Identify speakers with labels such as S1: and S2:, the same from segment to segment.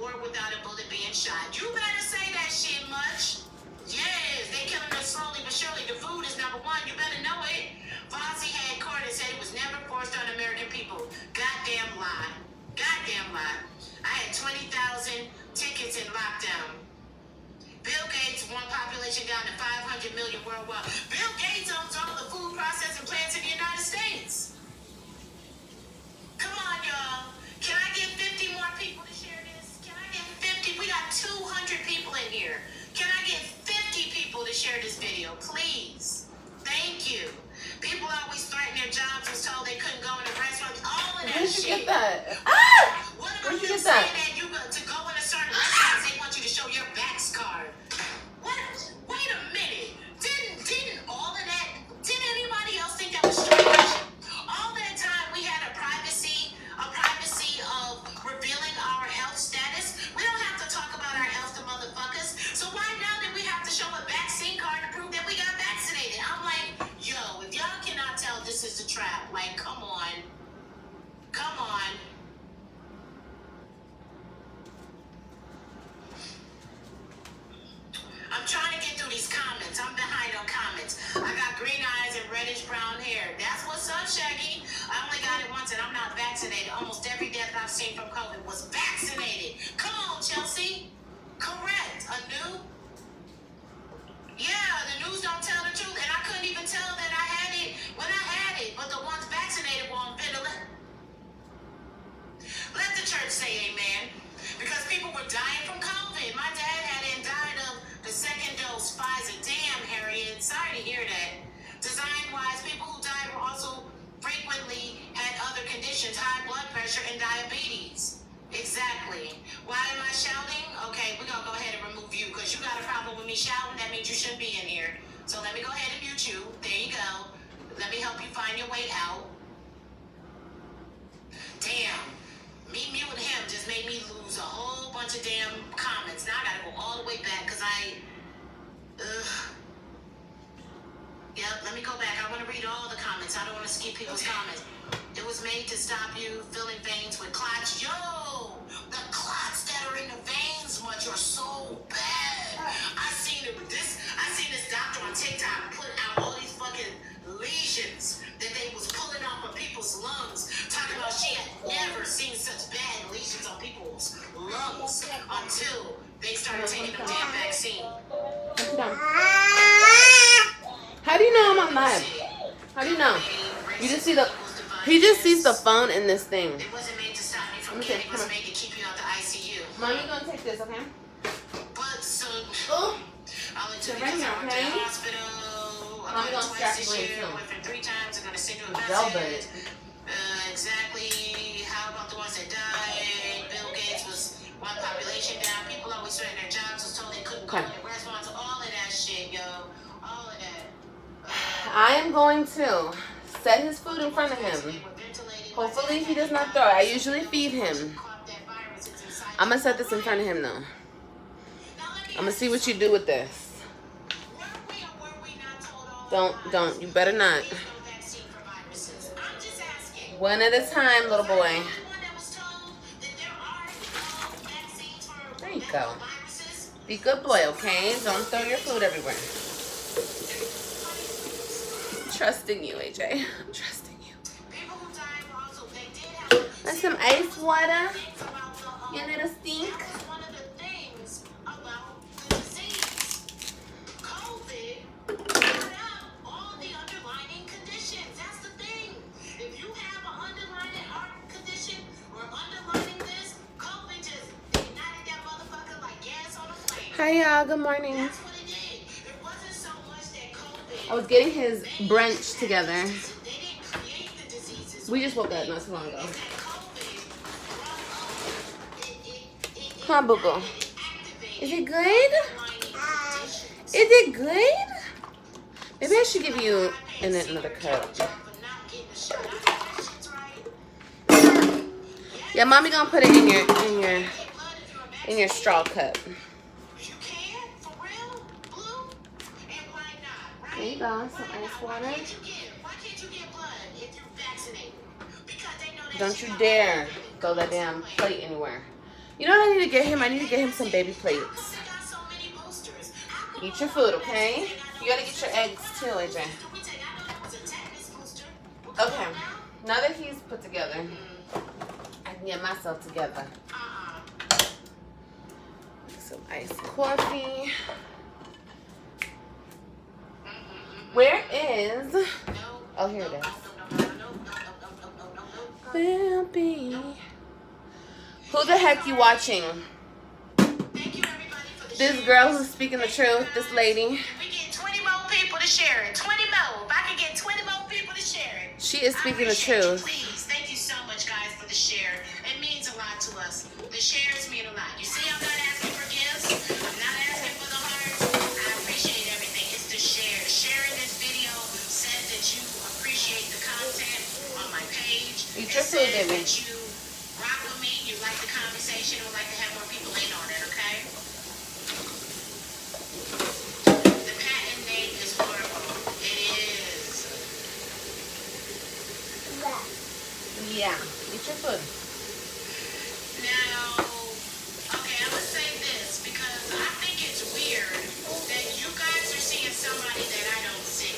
S1: war without a bullet being shot. You better say that shit much. Yes, they killing us slowly but surely. The food is number one. You better know it. Fauci had court and said it was never forced on American people. Goddamn lie. Goddamn lie. I had 20,000 tickets in lockdown. Bill Gates won population down to 500 million worldwide. Bill Gates owns all the food processing plants in the United States. Come on, y'all. Can I get 50 more people to share this? Can I get 50? We got 200 people in here. Can I get 50 people to share this video, please? Thank you. People always threaten their jobs, was told they couldn't go in a restaurant. All of that
S2: Where'd you
S1: shit.
S2: get that? Ah!
S1: What
S2: Where'd
S1: about
S2: you
S1: them
S2: get that?
S1: saying that you got to go in a certain restaurant, they want you to show your Vax card? What? Wait a minute. Didn't all of that? Did anybody else think that was strange? All that time we had a privacy of revealing our health status. We don't have to talk about our health to motherfuckers. So why now did we have to show a vaccine card to prove that we got vaccinated? I'm like, yo, if y'all cannot tell this is a trap, like, come on. Come on. I'm trying to get through these comments. I'm behind on comments. I got green eyes and reddish brown hair. That's what's up, Shaggy. I only got it once and I'm not vaccinated. Almost every death I've seen from COVID was vaccinated. Come on, Chelsea. Correct. A new? Yeah, the news don't tell the truth. And I couldn't even tell that I had it when I had it. But the ones vaccinated were on ventilator. Let the church say amen. Because people were dying from COVID. My dad had it and died of the second dose Pfizer. Damn, Harriet. Sorry to hear that. Design-wise, people who died were also frequently had other conditions, high blood pressure and diabetes. Exactly. Why am I shouting? Okay, we're going to go ahead and remove you because you got a problem with me shouting. That means you shouldn't be in here. So let me go ahead and mute you. There you go. Let me help you find your way out. Damn. Me muting him just made me lose a whole bunch of damn comments. Now I gotta go all the way back because Yep, let me go back. I want to read all the comments. I don't want to skip people's comments. It was made to stop you filling veins with clots. Yo, the clots that are in the veins much are so bad. I seen this doctor on TikTok put out all these fucking lesions that they was pulling off of people's lungs, talking about she had never seen such bad lesions on people's lungs until they started taking the damn vaccine.
S2: How do you know I'm on live? How do you know? You just see he just sees the phone in this thing.
S1: It wasn't made to stop you from getting, it was made to keep you out the ICU.
S2: Mommy gonna take this, okay?
S1: But so,
S2: Oh,
S1: I only took it to the hospital.
S2: Mommy gonna
S1: twice
S2: scratch
S1: this year.
S2: too.
S1: Went for 3 times. I'm gonna send you a
S2: Velvet.
S1: message. Exactly. How about the ones that died? Bill Gates was one population down. People always threatened their jobs. Was told they couldn't go to restaurants. All of that shit, yo. All of that.
S2: I am going to set his food in front of him. Hopefully he does not throw it. I usually feed him. I'm going to set this in front of him though. I'm going to see what you do with this. Don't. You better not. One at a time, little boy. There you go. Be a good boy, okay? Don't throw your food everywhere. I'm trusting you, AJ. I'm trusting you. Want some ice water? You little stink? Hi y'all, good morning. I was getting his brunch together. We just woke up not too long ago. Come on, boo-boo. Is it good? Is it good? Maybe I should give you another cup. Yeah, mommy gonna put it in your straw cup. There you go, some ice water. Don't you dare throw that damn plate anywhere. You know what I need to get him? I need to get him some baby plates. Eat your food, okay? You gotta get your eggs too, AJ. Okay, now that he's put together, I can get myself together. Make some iced coffee. Where is... Oh, here it is. Will be... Who the heck you watching? This girl who's speaking the truth, this lady.
S1: We get 20 more people to share it. 20 more. If I can get 20 more people to share it.
S2: She is speaking the truth.
S1: Please, thank you so much, guys, for the share. It means a lot to us. The shares mean a lot. You see, I'm not asking for gifts. I'm not asking for the hearts. I appreciate everything. It's the share. Sharing this video says that you appreciate the content on my page.
S2: Eat your food, baby.
S1: That you rock with me. You like the conversation. Would like to have more people in on it, okay? The patent name is horrible. It is.
S2: Yeah, eat your food.
S1: Now, okay, I'm gonna say this because I think it's weird that you guys are seeing somebody that I don't see.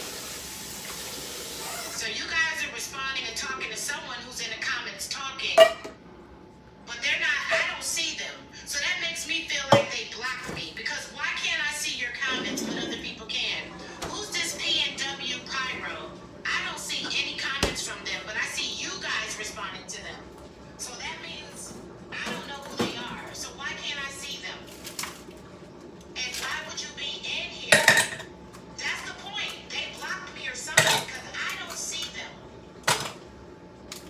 S1: So you guys are responding and talking to someone who's in the comments talking, but they're not, I don't see them. So that makes me feel like they blocked me because why can't I see your comments but other people can? Who's this PNW Pyro? I don't see any comments from them, but I see you guys responding to them. So that means I don't know who they are. So why can't I see them? And why would you be in here? That's the point. They blocked me or something because I don't see them.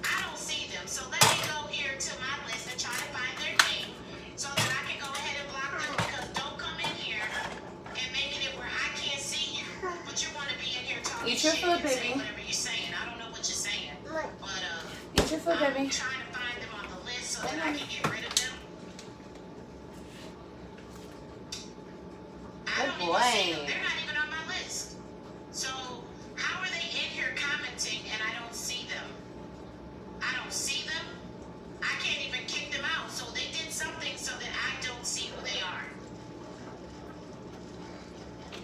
S1: I don't see them. So let me go here to my list and try to find their name so that I can go ahead and block them because don't come in here and making it where I can't see you. But you want to be in here talking
S2: Eat your
S1: shit
S2: food,
S1: and saying
S2: baby.
S1: whatever you're saying. I don't know what you're saying. But
S2: Eat your food,
S1: I'm
S2: baby.
S1: trying to find them on the list so that I can get rid of them. I don't even see them. They're not even on my list. So how are they in here commenting and I don't see them? I don't see them. I can't even kick them out. So they did something so that I don't see who they are.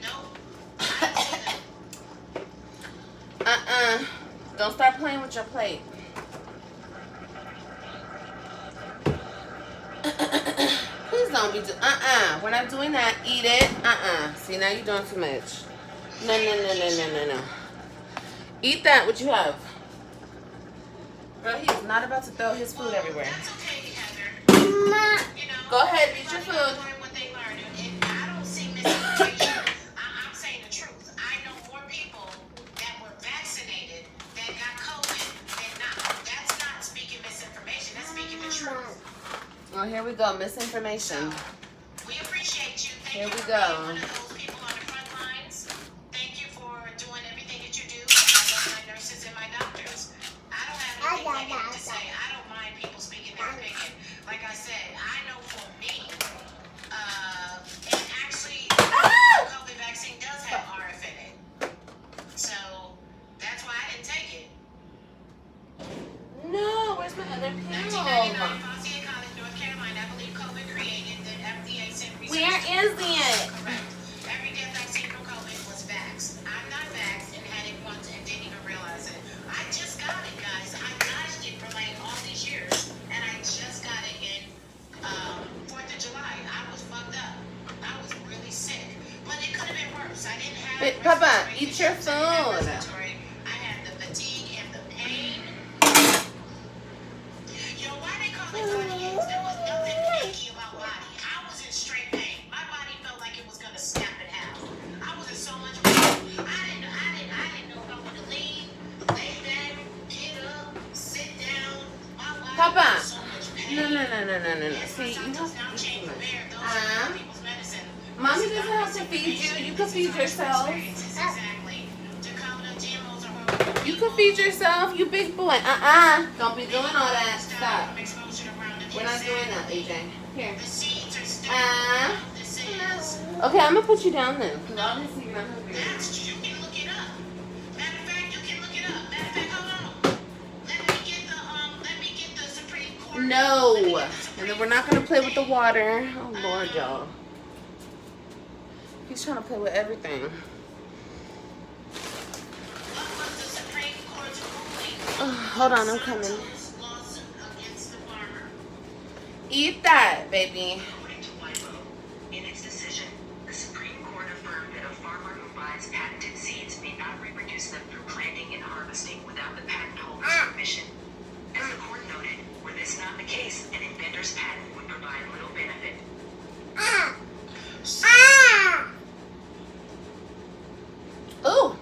S1: Nope. I don't see them.
S2: Don't start playing with your plate. Please don't be we're not doing that. Eat it. See, now you're doing too much. No. Eat that, what you have. Girl, he's not about to throw his food everywhere.
S1: That's okay, Heather. You know,
S2: Go ahead, eat your food.
S1: learn what they learn. And I don't see misinformation. I'm saying the truth. I know more people that were vaccinated that got COVID than not. That's not speaking misinformation. That's speaking the truth.
S2: Well, here we go. Misinformation.
S1: We appreciate you. Thank
S2: Here
S1: you
S2: we
S1: for
S2: go.
S1: being one of those people on the front lines. Thank you for doing everything that you do. I love my nurses and my doctors. I don't have anything negative to say. I don't mind people speaking their opinion. Like I said, I know for me, and actually, the COVID vaccine does have RF in it. So that's why I didn't take it.
S2: No, where's my other
S1: 1999,
S2: panel?
S1: Fauci and College, North Carolina. I believe COVID created the FDA sent research.
S2: Where is it?
S1: Correct. Every death vaccine from COVID was vaxxed. I'm not vaxxed and had it once and didn't even realize it. I just got it, guys. I dodged it for like all these years, and I just got it in 4th of July. I was fucked up. I was really sick, but it could have been worse. I didn't have.
S2: But, Papa,
S1: respiratory
S2: eat your
S1: issues. I didn't have
S2: food.
S1: respiratory. I had the fatigue and the pain. Yo, why they call it body aches? There was nothing achy about body. I was in straight pain. My body felt like it was gonna snap in half. I was in so much pain. I didn't know if I wanted to lean, lay down, get up, sit down. My body
S2: Papa.
S1: was in so much pain.
S2: No.
S1: Yes,
S2: See, you
S1: my
S2: have
S1: symptoms now
S2: to eat
S1: change
S2: too
S1: from
S2: much.
S1: there. Those are other people's medicine.
S2: Mommy
S1: This is
S2: doesn't
S1: not
S2: have to feed you. You can feed yourself.
S1: experiences, exactly. Dakota, GMOs are horrible.
S2: You can feed yourself, you big boy. Don't be doing all that. Stop. We're not doing that, AJ. Here.
S1: The seeds are still this is.
S2: Okay, I'm gonna put you down then. Because obviously you're not hungry.
S1: That's you can look it up. Matter of fact, you can look it up. Matter of fact, hold on. Let me get the Supreme Court.
S2: No.
S1: Let me get the
S2: And then we're not going to play with the water. Oh, Lord, y'all. He's trying to play with everything. Hold on, I'm coming. Eat that, baby.
S3: In its decision, the Supreme Court affirmed that a farmer who buys patented seeds may not reproduce them through planting and harvesting without the patent holder's permission. As the court noted, were this not the case, an inventor's patent would provide little benefit.
S2: Ooh.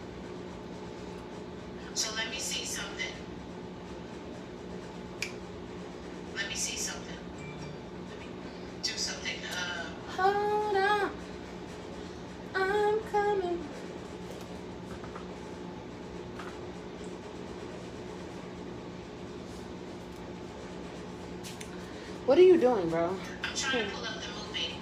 S1: So let me see something. Let me see something. Let me do something.
S2: Hold on. I'm coming. What are you doing, bro?
S1: I'm trying to pull up the movie.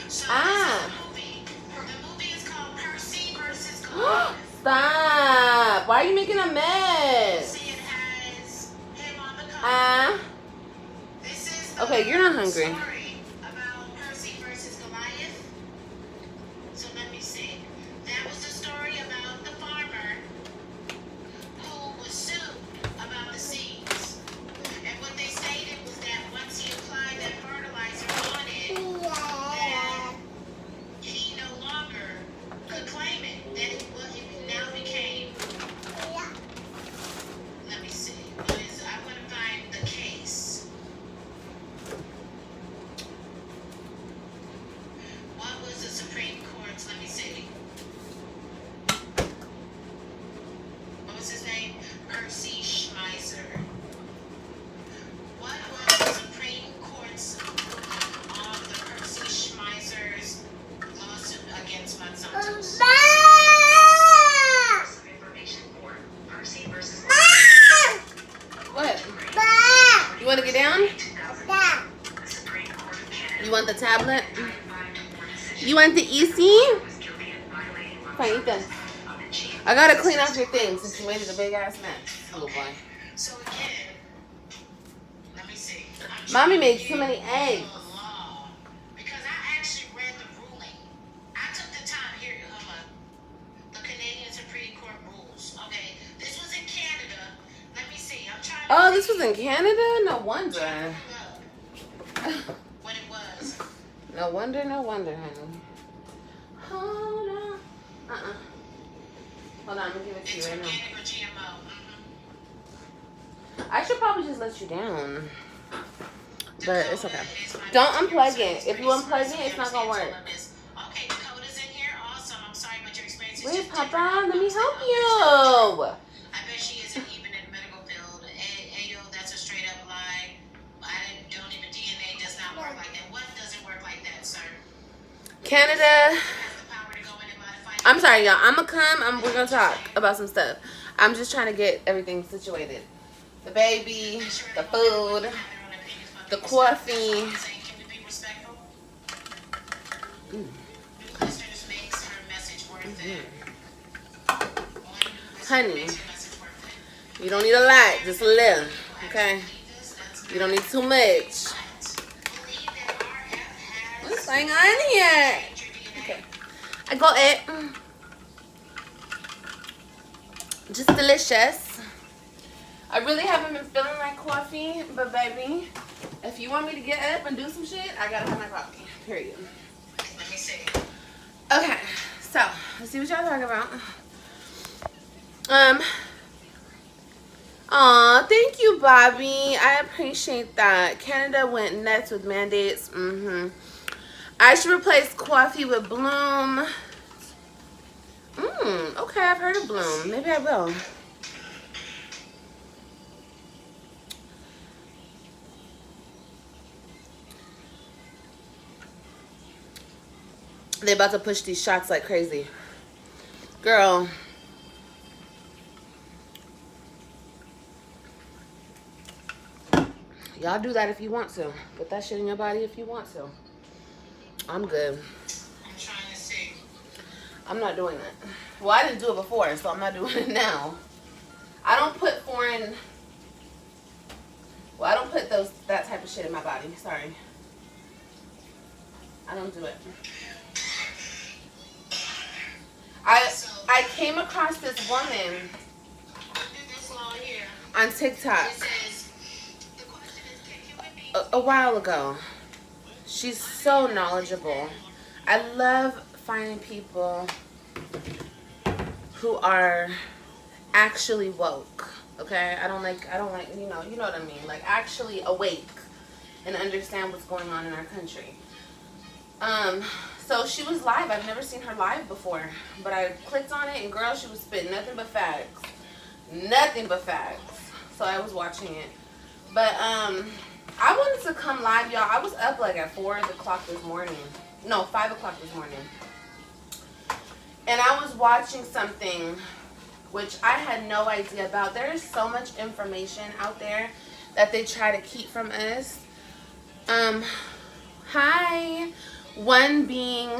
S1: So
S2: Ah.
S1: this is the movie. The movie is called Percy versus Goliath.
S2: Stop. Why are you making a mess?
S1: See, it has him on the cover. This is the
S2: Okay, you're not hungry.
S1: story about Percy versus Goliath. So let me see. That was the story about the farmer who was sued about the seeds. And what they stated was that once he applied that fertilizer on it, that he no longer could claim it. That it now became. Let me see. What is? I'm gonna find the case. What was the Supreme Court's? Let me see. What was his name? Percy Schmeiser. What was the Supreme Court's of the Percy Schmeizer's lawsuit against Monsanto?
S3: Source of information for Percy versus
S2: What? You want to get down?
S3: 2000. The Supreme Court of Canada
S2: You want the tablet?
S3: fined for decision
S2: You want the EC?
S3: was guilty of violating
S2: Fine, eat this.
S3: of the chief.
S2: I gotta clean off your things since you made it a big ass mess, little boy.
S1: So again, let me see. I'm
S2: Mommy
S1: trying
S2: made
S1: to
S2: too many
S1: get
S2: eggs.
S1: the law, because I actually read the ruling. I took the time here, the Canadian Supreme Court rules. Okay, this was in Canada. Let me see. I'm trying to.
S2: Oh, this was in Canada? No wonder.
S1: What it was.
S2: No wonder, honey. Hold on. Hold on, I'm gonna give it to
S1: It's
S2: you right now.
S1: organic or GMO.
S2: I should probably just let you down. But it's okay. Don't unplug it. If you unplug it, it's not gonna work.
S1: Okay, Dakota's in here. Awesome. I'm sorry, but your experience is
S2: Wait,
S1: just
S2: Papa,
S1: different.
S2: let me help you.
S1: I bet she isn't even in the medical field. Ayo, that's a straight up lie. Don't even DNA does not work like that. What doesn't work like that, sir?
S2: Canada.
S1: Has the power to go in and modify.
S2: I'm sorry, y'all. I'm gonna come. We're gonna talk about some stuff. I'm just trying to get everything situated. The baby, the food, the coffee.
S1: Can we be respectful? New listeners makes her message worth it. One new listener
S2: Honey.
S1: makes her message worth it.
S2: You don't need a lot, just a little. Okay?
S1: Believe this, that's
S2: You don't need too much.
S1: believe that RF has
S2: What's going on here?
S1: your DNA.
S2: Okay. I got it. Just delicious. I really haven't been feeling like coffee, but baby, if you want me to get up and do some shit, I gotta have my coffee. Period.
S1: Let me see.
S2: Okay, so let's see what y'all talking about. Aw, thank you, Bobby. I appreciate that. Canada went nuts with mandates. I should replace coffee with Bloom. Okay, I've heard of Bloom. Maybe I will. They about to push these shots like crazy. Girl. Y'all do that if you want to. Put that shit in your body if you want to. I'm good.
S1: I'm trying to see.
S2: I'm not doing that. Well, I didn't do it before, so I'm not doing it now. I don't put foreign Well, I don't put that type of shit in my body. Sorry. I don't do it. I came across this woman on TikTok a while ago. She's so knowledgeable. I love finding people who are actually woke. Okay? I don't like, you know what I mean? Like actually awake and understand what's going on in our country. So she was live. I've never seen her live before, but I clicked on it and girl, she was spitting nothing but facts. Nothing but facts. So I was watching it. But I wanted to come live, y'all. I was up like at 4 o'clock this morning. No, 5 o'clock this morning. And I was watching something which I had no idea about. There is so much information out there that they try to keep from us. Hi. One being,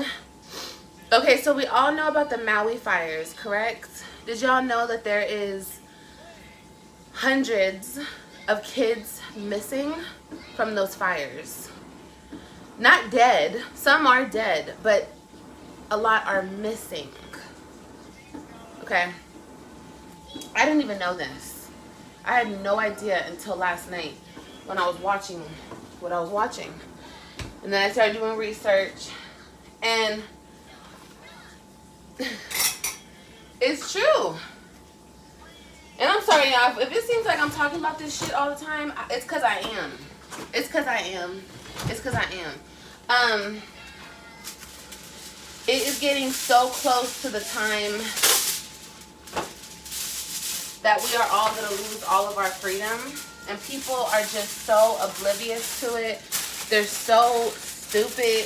S2: okay, so we all know about the Maui fires, correct? Did y'all know that there is hundreds of kids missing from those fires? Not dead. Some are dead, but a lot are missing. Okay. I didn't even know this. I had no idea until last night when I was watching what I was watching. And then I started doing research, and it's true. And I'm sorry, y'all, if it seems like I'm talking about this shit all the time, it's because I am. It's because I am. It's because I am. It is getting so close to the time that we are all going to lose all of our freedom, and people are just so oblivious to it. They're so stupid.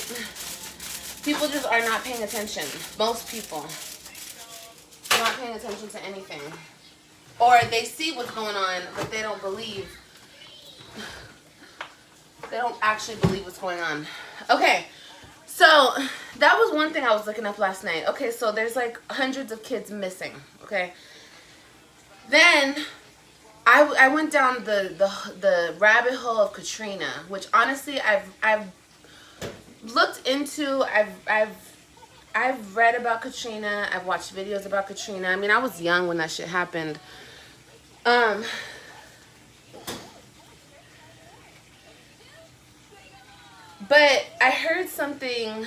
S2: People just are not paying attention. Most people are not paying attention to anything. Or they see what's going on, but they don't believe. They don't actually believe what's going on. Okay, so that was one thing I was looking up last night. Okay, so there's like hundreds of kids missing. Okay. Then I went down the rabbit hole of Katrina, which honestly I've looked into. I've read about Katrina. I've watched videos about Katrina. I mean, I was young when that shit happened. But I heard something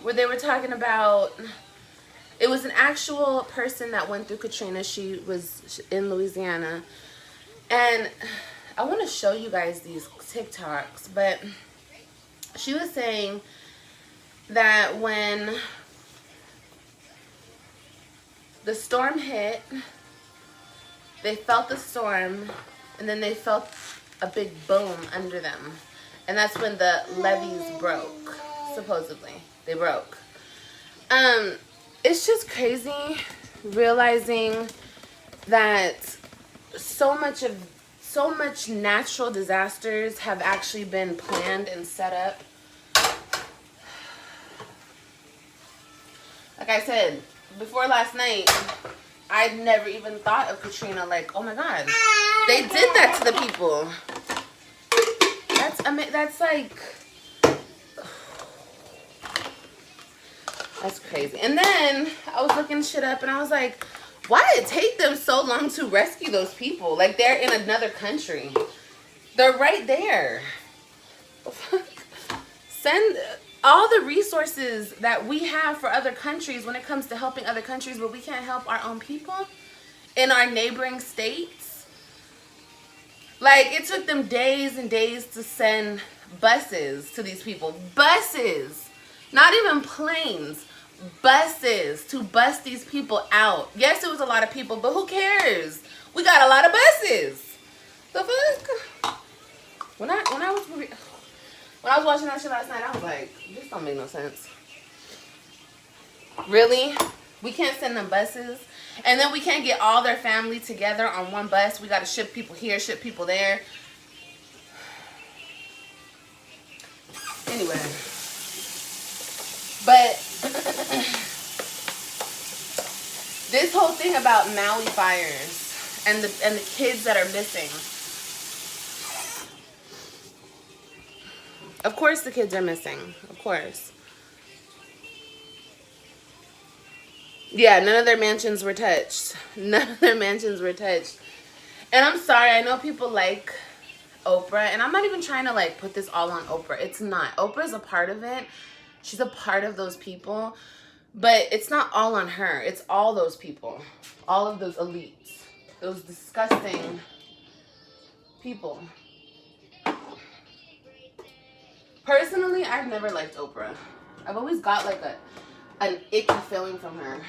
S2: where they were talking about, it was an actual person that went through Katrina. She was in Louisiana. And I want to show you guys these TikToks, but she was saying that when the storm hit, they felt the storm, and then they felt a big boom under them. And that's when the levees broke, supposedly. They broke. It's just crazy realizing that so much natural disasters have actually been planned and set up. Like I said, before last night, I'd never even thought of Katrina. Like, oh my God, they did that to the people. That's like, that's crazy. And then I was looking shit up, and I was like, why did it take them so long to rescue those people? Like, they're in another country. They're right there. Send all the resources that we have for other countries when it comes to helping other countries, but we can't help our own people in our neighboring states. Like, it took them days and days to send buses to these people. Buses. Not even planes. Buses to bus these people out. Yes, it was a lot of people, but who cares? We got a lot of buses. The fuck? When I was watching that shit last night, I was like, this don't make no sense. Really? We can't send them buses, and then we can't get all their family together on one bus. We got to ship people here, ship people there. Anyway, but this whole thing about Maui fires and the kids that are missing, Of course the kids are missing. Of course. Yeah, none of their mansions were touched. None of their mansions were touched. And I'm sorry, I know people like Oprah, and I'm not even trying to like put this all on Oprah. It's not. Oprah's a part of it. She's a part of those people, but it's not all on her. It's all those people, all of those elites, those disgusting people. Personally, I've never liked Oprah. I've always got like an icky feeling from her.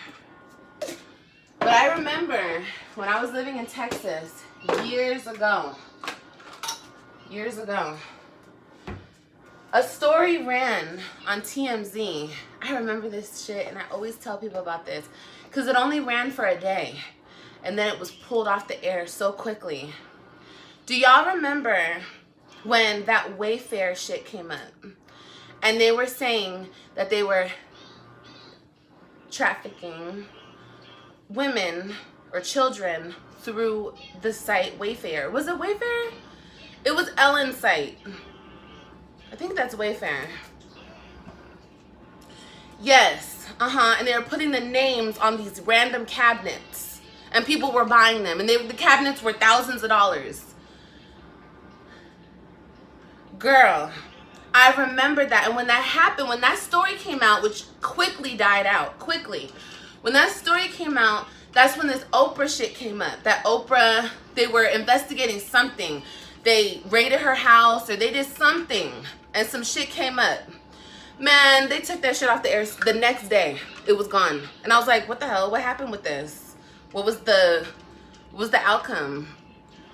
S2: But I remember when I was living in Texas years ago, a story ran on TMZ. I remember this shit, and I always tell people about this because it only ran for a day, and then it was pulled off the air so quickly. Do y'all remember when that Wayfair shit came up? And they were saying that they were trafficking women or children through the site Wayfair. Was it Wayfair? It was Ellen's site. I think that's Wayfair. Yes, and they were putting the names on these random cabinets, and people were buying them, and the cabinets were thousands of dollars. Girl, I remember that, and when that happened, when that story came out, which quickly died out, when that story came out, that's when this Oprah shit came up. That Oprah, they were investigating something. They raided her house, or they did something, and some shit came up. Man, they took that shit off the air the next day. It was gone. And I was like, what the hell? What happened with this? What was the outcome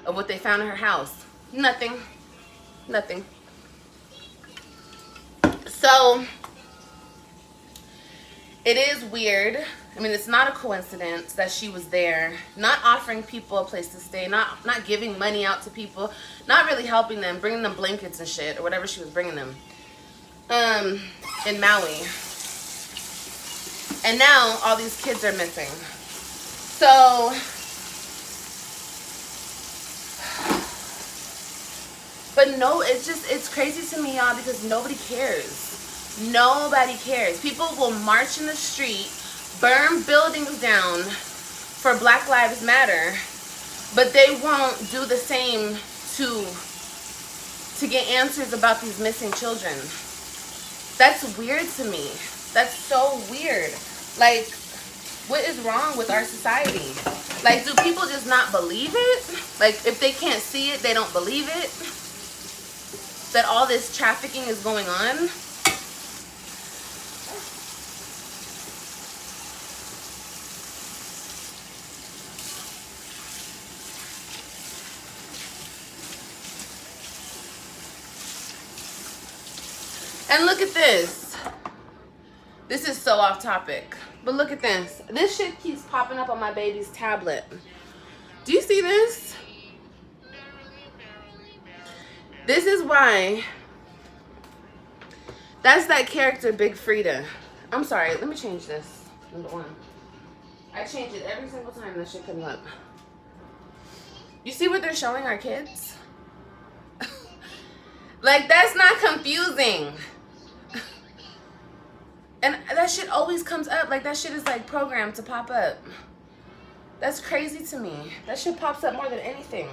S2: of what they found in her house? Nothing. So, it is weird. I mean, it's not a coincidence that she was there, not offering people a place to stay, not giving money out to people, not really helping them, bringing them blankets and shit, or whatever she was bringing them, in Maui. And now all these kids are missing. So, but no, it's crazy to me, y'all, because nobody cares. Nobody cares. People will march in the street, burn buildings down for Black Lives Matter, but they won't do the same to get answers about these missing children. That's weird to me. That's so weird. Like, what is wrong with our society? Like, do people just not believe it? Like, if they can't see it, they don't believe it? That all this trafficking is going on? And look at this. This is so off topic. But look at this. This shit keeps popping up on my baby's tablet. Do you see this? This is why. That's that character, Big Frida. I'm sorry. Let me change this. Number one. I change it every single time this shit comes up. You see what they're showing our kids? Like, that's not confusing. And that shit always comes up. Like, that shit is like programmed to pop up. That's crazy to me. That shit pops up more than anything.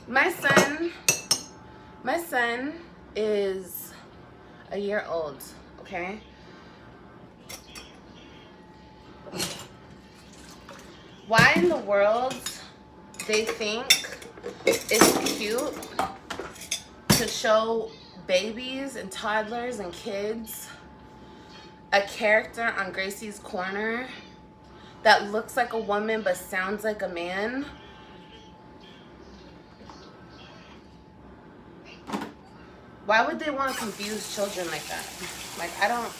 S2: My son is a year old, okay? Why in the world they think it's cute to show babies and toddlers and kids a character on Gracie's Corner that looks like a woman but sounds like a man? Why would they want to confuse children like that? Like, I don't...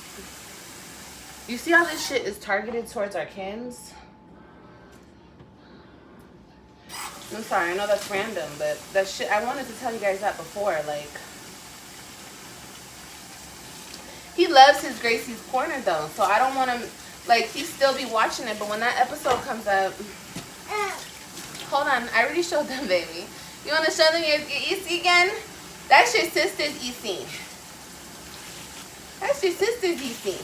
S2: You see how this shit is targeted towards our kids? I'm sorry, I know that's random, but that shit, I wanted to tell you guys that before, like, he loves his Gracie's Corner, though, so I don't want him, like, he still be watching it, but when that episode comes up, Hold on. I already showed them, baby. You want to show them your EC again? That's your sister's EC. That's your sister's EC.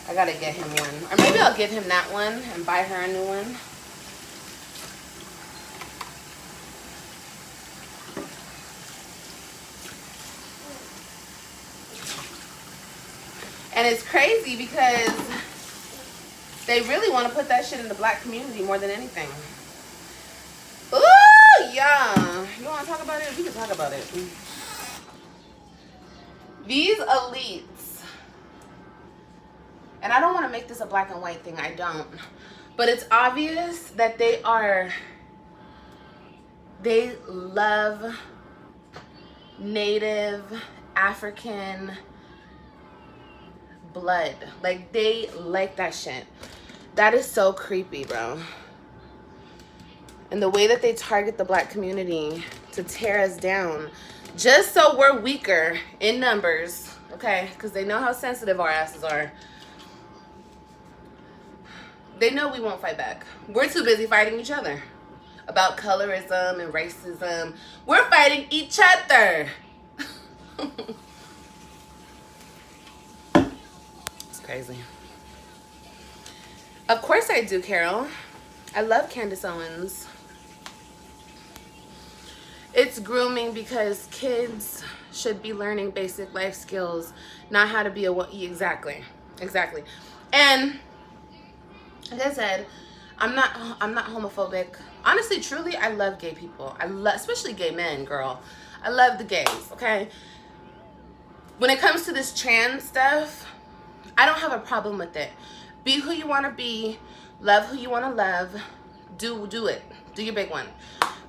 S2: I gotta get him one. Or maybe I'll give him that one and buy her a new one. And it's crazy because they really want to put that shit in the black community more than anything. Ooh, yeah. You want to talk about it? We can talk about it. These elites, and I don't want to make this a black and white thing. I don't. But it's obvious that they love Native African blood. Like, they like that shit. That is so creepy, bro. And the way that they target the black community to tear us down just so we're weaker in numbers, okay? Because they know how sensitive our asses are. They know we won't fight back. We're too busy fighting each other about colorism and racism. We're fighting each other. Crazy. Of course I do, Carol. I love Candace Owens. It's grooming because kids should be learning basic life skills, not how to be a exactly. And like I said, I'm not homophobic. Honestly, truly, I love gay people. I love, especially gay men, girl. I love the gays, okay? When it comes to this trans stuff, I don't have a problem with it. Be who you want to be. Love who you want to love. Do it. Do your big one.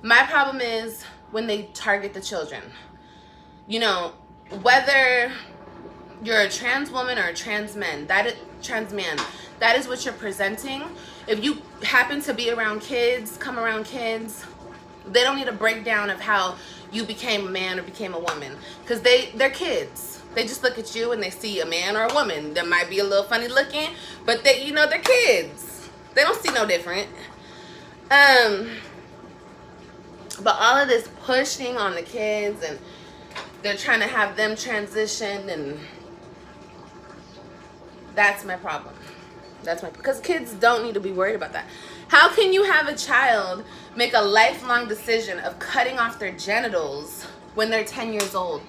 S2: My problem is when they target the children. You know, whether you're a trans woman or a trans man, that is what you're presenting. If you happen to be around kids, come around kids, they don't need a breakdown of how you became a man or became a woman, because they're kids. They just look at you and they see a man or a woman that might be a little funny looking, but they, you know, they're kids. They don't see no different. But all of this pushing on the kids, and they're trying to have them transition, and that's my problem. Because kids don't need to be worried about that. How can you have a child make a lifelong decision of cutting off their genitals when they're 10 years old?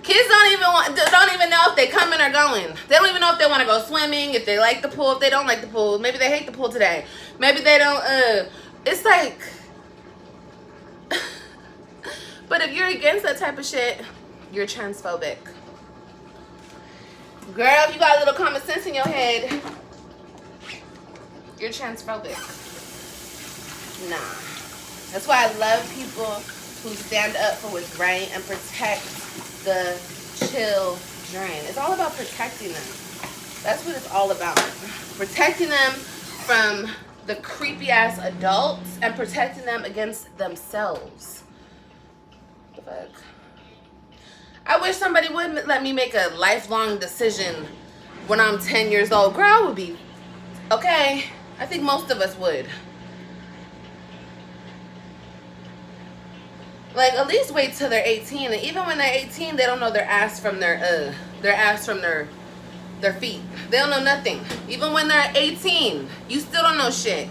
S2: Kids don't even know if they coming or going. They don't even know if they want to go swimming, if they like the pool, if they don't like the pool. Maybe they hate the pool today. Maybe they don't. It's like, but if you're against that type of shit, you're transphobic. Girl, if you got a little common sense in your head, you're transphobic. Nah. That's why I love people who stand up for what's right and protect the children. It's all about protecting them. That's what it's all about. Protecting them from the creepy ass adults and protecting them against themselves. What the fuck? I wish somebody would let me make a lifelong decision when I'm 10 years old. Girl, I would be okay. I think most of us would. Like, at least wait till they're 18. And even when they're 18, they don't know their ass from their feet. They don't know nothing. Even when they're 18, you still don't know shit.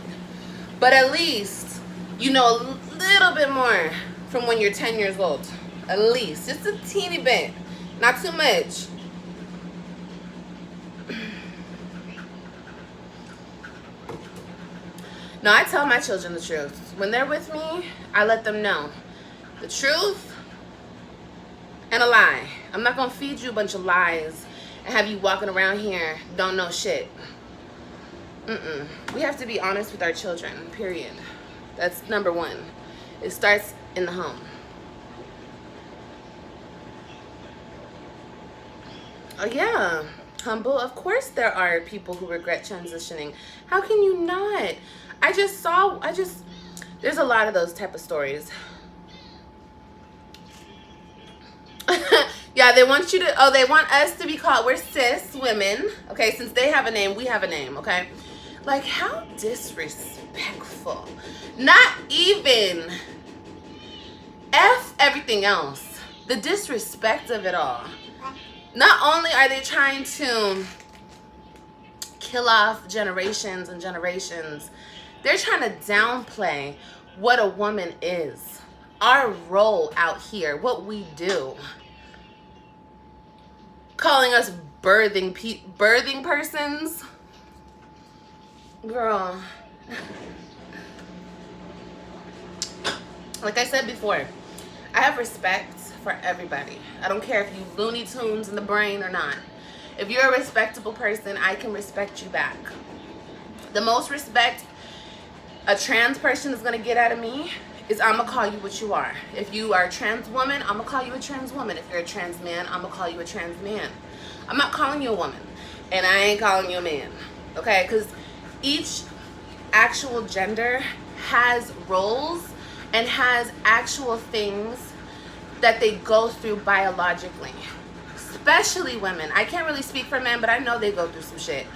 S2: But at least you know a little bit more from when you're 10 years old. At least. Just a teeny bit. Not too much. No, I tell my children the truth. When they're with me, I let them know the truth and a lie. I'm not gonna feed you a bunch of lies and have you walking around here don't know shit. We have to be honest with our children, period. That's number one. It starts in the home. Oh yeah, humble. Of course there are people who regret transitioning. How can you not? There's a lot of those type of stories. Yeah, they want us to be called, we're cis women, okay? Since they have a name, we have a name, okay? Like, how disrespectful. Not even F everything else. The disrespect of it all. Not only are they trying to kill off generations and generations, they're trying to downplay what a woman is. Our role out here, what we do. Calling us birthing persons. Girl. Like I said before, I have respect for everybody. I don't care if you Looney Tunes in the brain or not. If you're a respectable person, I can respect you back. The most respect a trans person is going to get out of me is I'm going to call you what you are. If you are a trans woman, I'm going to call you a trans woman. If you're a trans man, I'm going to call you a trans man. I'm not calling you a woman, and I ain't calling you a man, okay? Because each actual gender has roles and has actual things that they go through biologically, especially women. I can't really speak for men, but I know they go through some shit.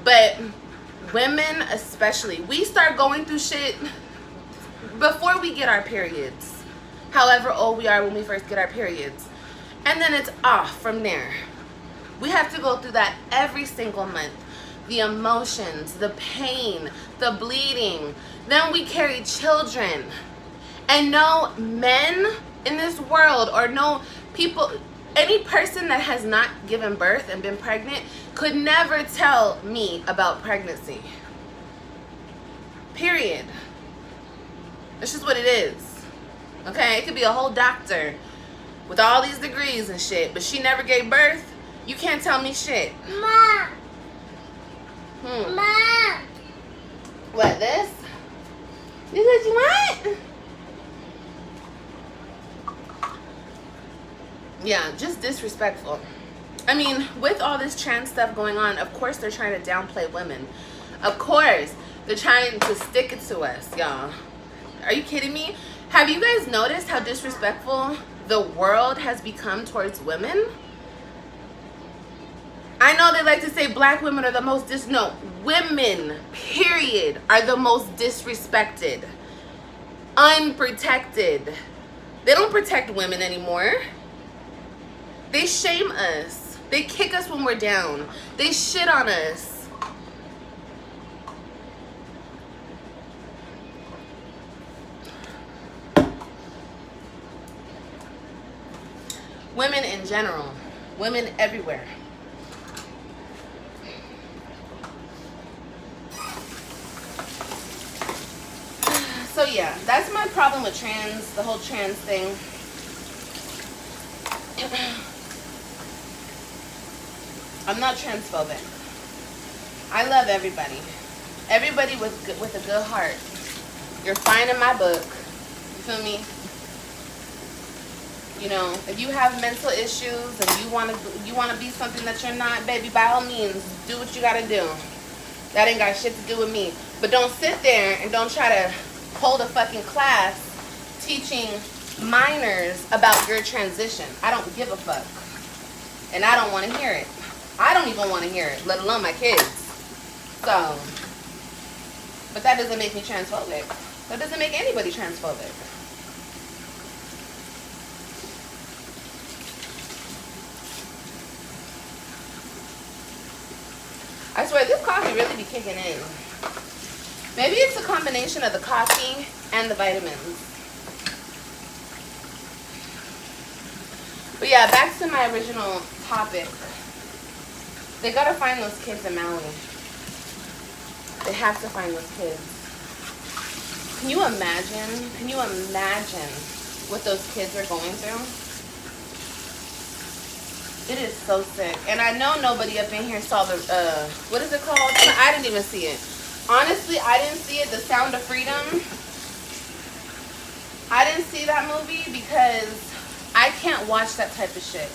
S2: But women especially, we start going through shit before we get our periods, however old we are when we first get our periods, and then it's off from there. We have to go through that every single month. The emotions, the pain, the bleeding. Then we carry children. And no men in this world, or no people, any person that has not given birth and been pregnant could never tell me about pregnancy. Period. It's just what it is. Okay? It could be a whole doctor with all these degrees and shit, but she never gave birth. You can't tell me shit.
S4: Mom. Mom.
S2: What, this? This is what you want? Yeah, just disrespectful. I mean, with all this trans stuff going on, of course they're trying to downplay women. Of course, they're trying to stick it to us, y'all. Are you kidding me? Have you guys noticed how disrespectful the world has become towards women? I know they like to say black women are the most no, women, period, are the most disrespected, unprotected. They don't protect women anymore. They shame us. They kick us when we're down. They shit on us. Women in general. Women everywhere. So yeah, that's my problem with trans, the whole trans thing. I'm not transphobic. I love everybody. Everybody with a good heart. You're fine in my book. You feel me? You know, if you have mental issues and you wanna be something that you're not, baby, by all means, do what you gotta do. That ain't got shit to do with me. But don't sit there and don't try to hold a fucking class teaching minors about your transition. I don't give a fuck. And I don't want to hear it. I don't even want to hear it, let alone my kids. So, but that doesn't make me transphobic. That doesn't make anybody transphobic. I swear, this coffee really be kicking in. Maybe it's a combination of the coffee and the vitamins. But yeah, back to my original topic. They gotta find those kids in Maui. They have to find those kids. Can you imagine? Can you imagine what those kids are going through? It is so sick. And I know nobody up in here saw the, what is it called? I didn't even see it. Honestly, I didn't see it. The Sound of Freedom. I didn't see that movie because I can't watch that type of shit.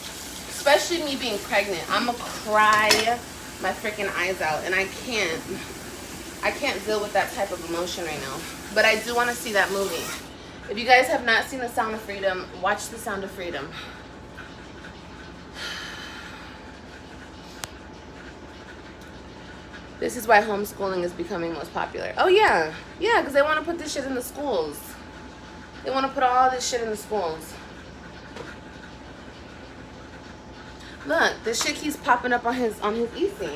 S2: Especially me being pregnant. I'm gonna cry my freaking eyes out. And I can't deal with that type of emotion right now. But I do want to see that movie. If you guys have not seen The Sound of Freedom, watch The Sound of Freedom. This is why homeschooling is becoming most popular. Oh, yeah. Yeah, because they want to put this shit in the schools. They want to put all this shit in the schools. Look, this shit keeps popping up on his EC.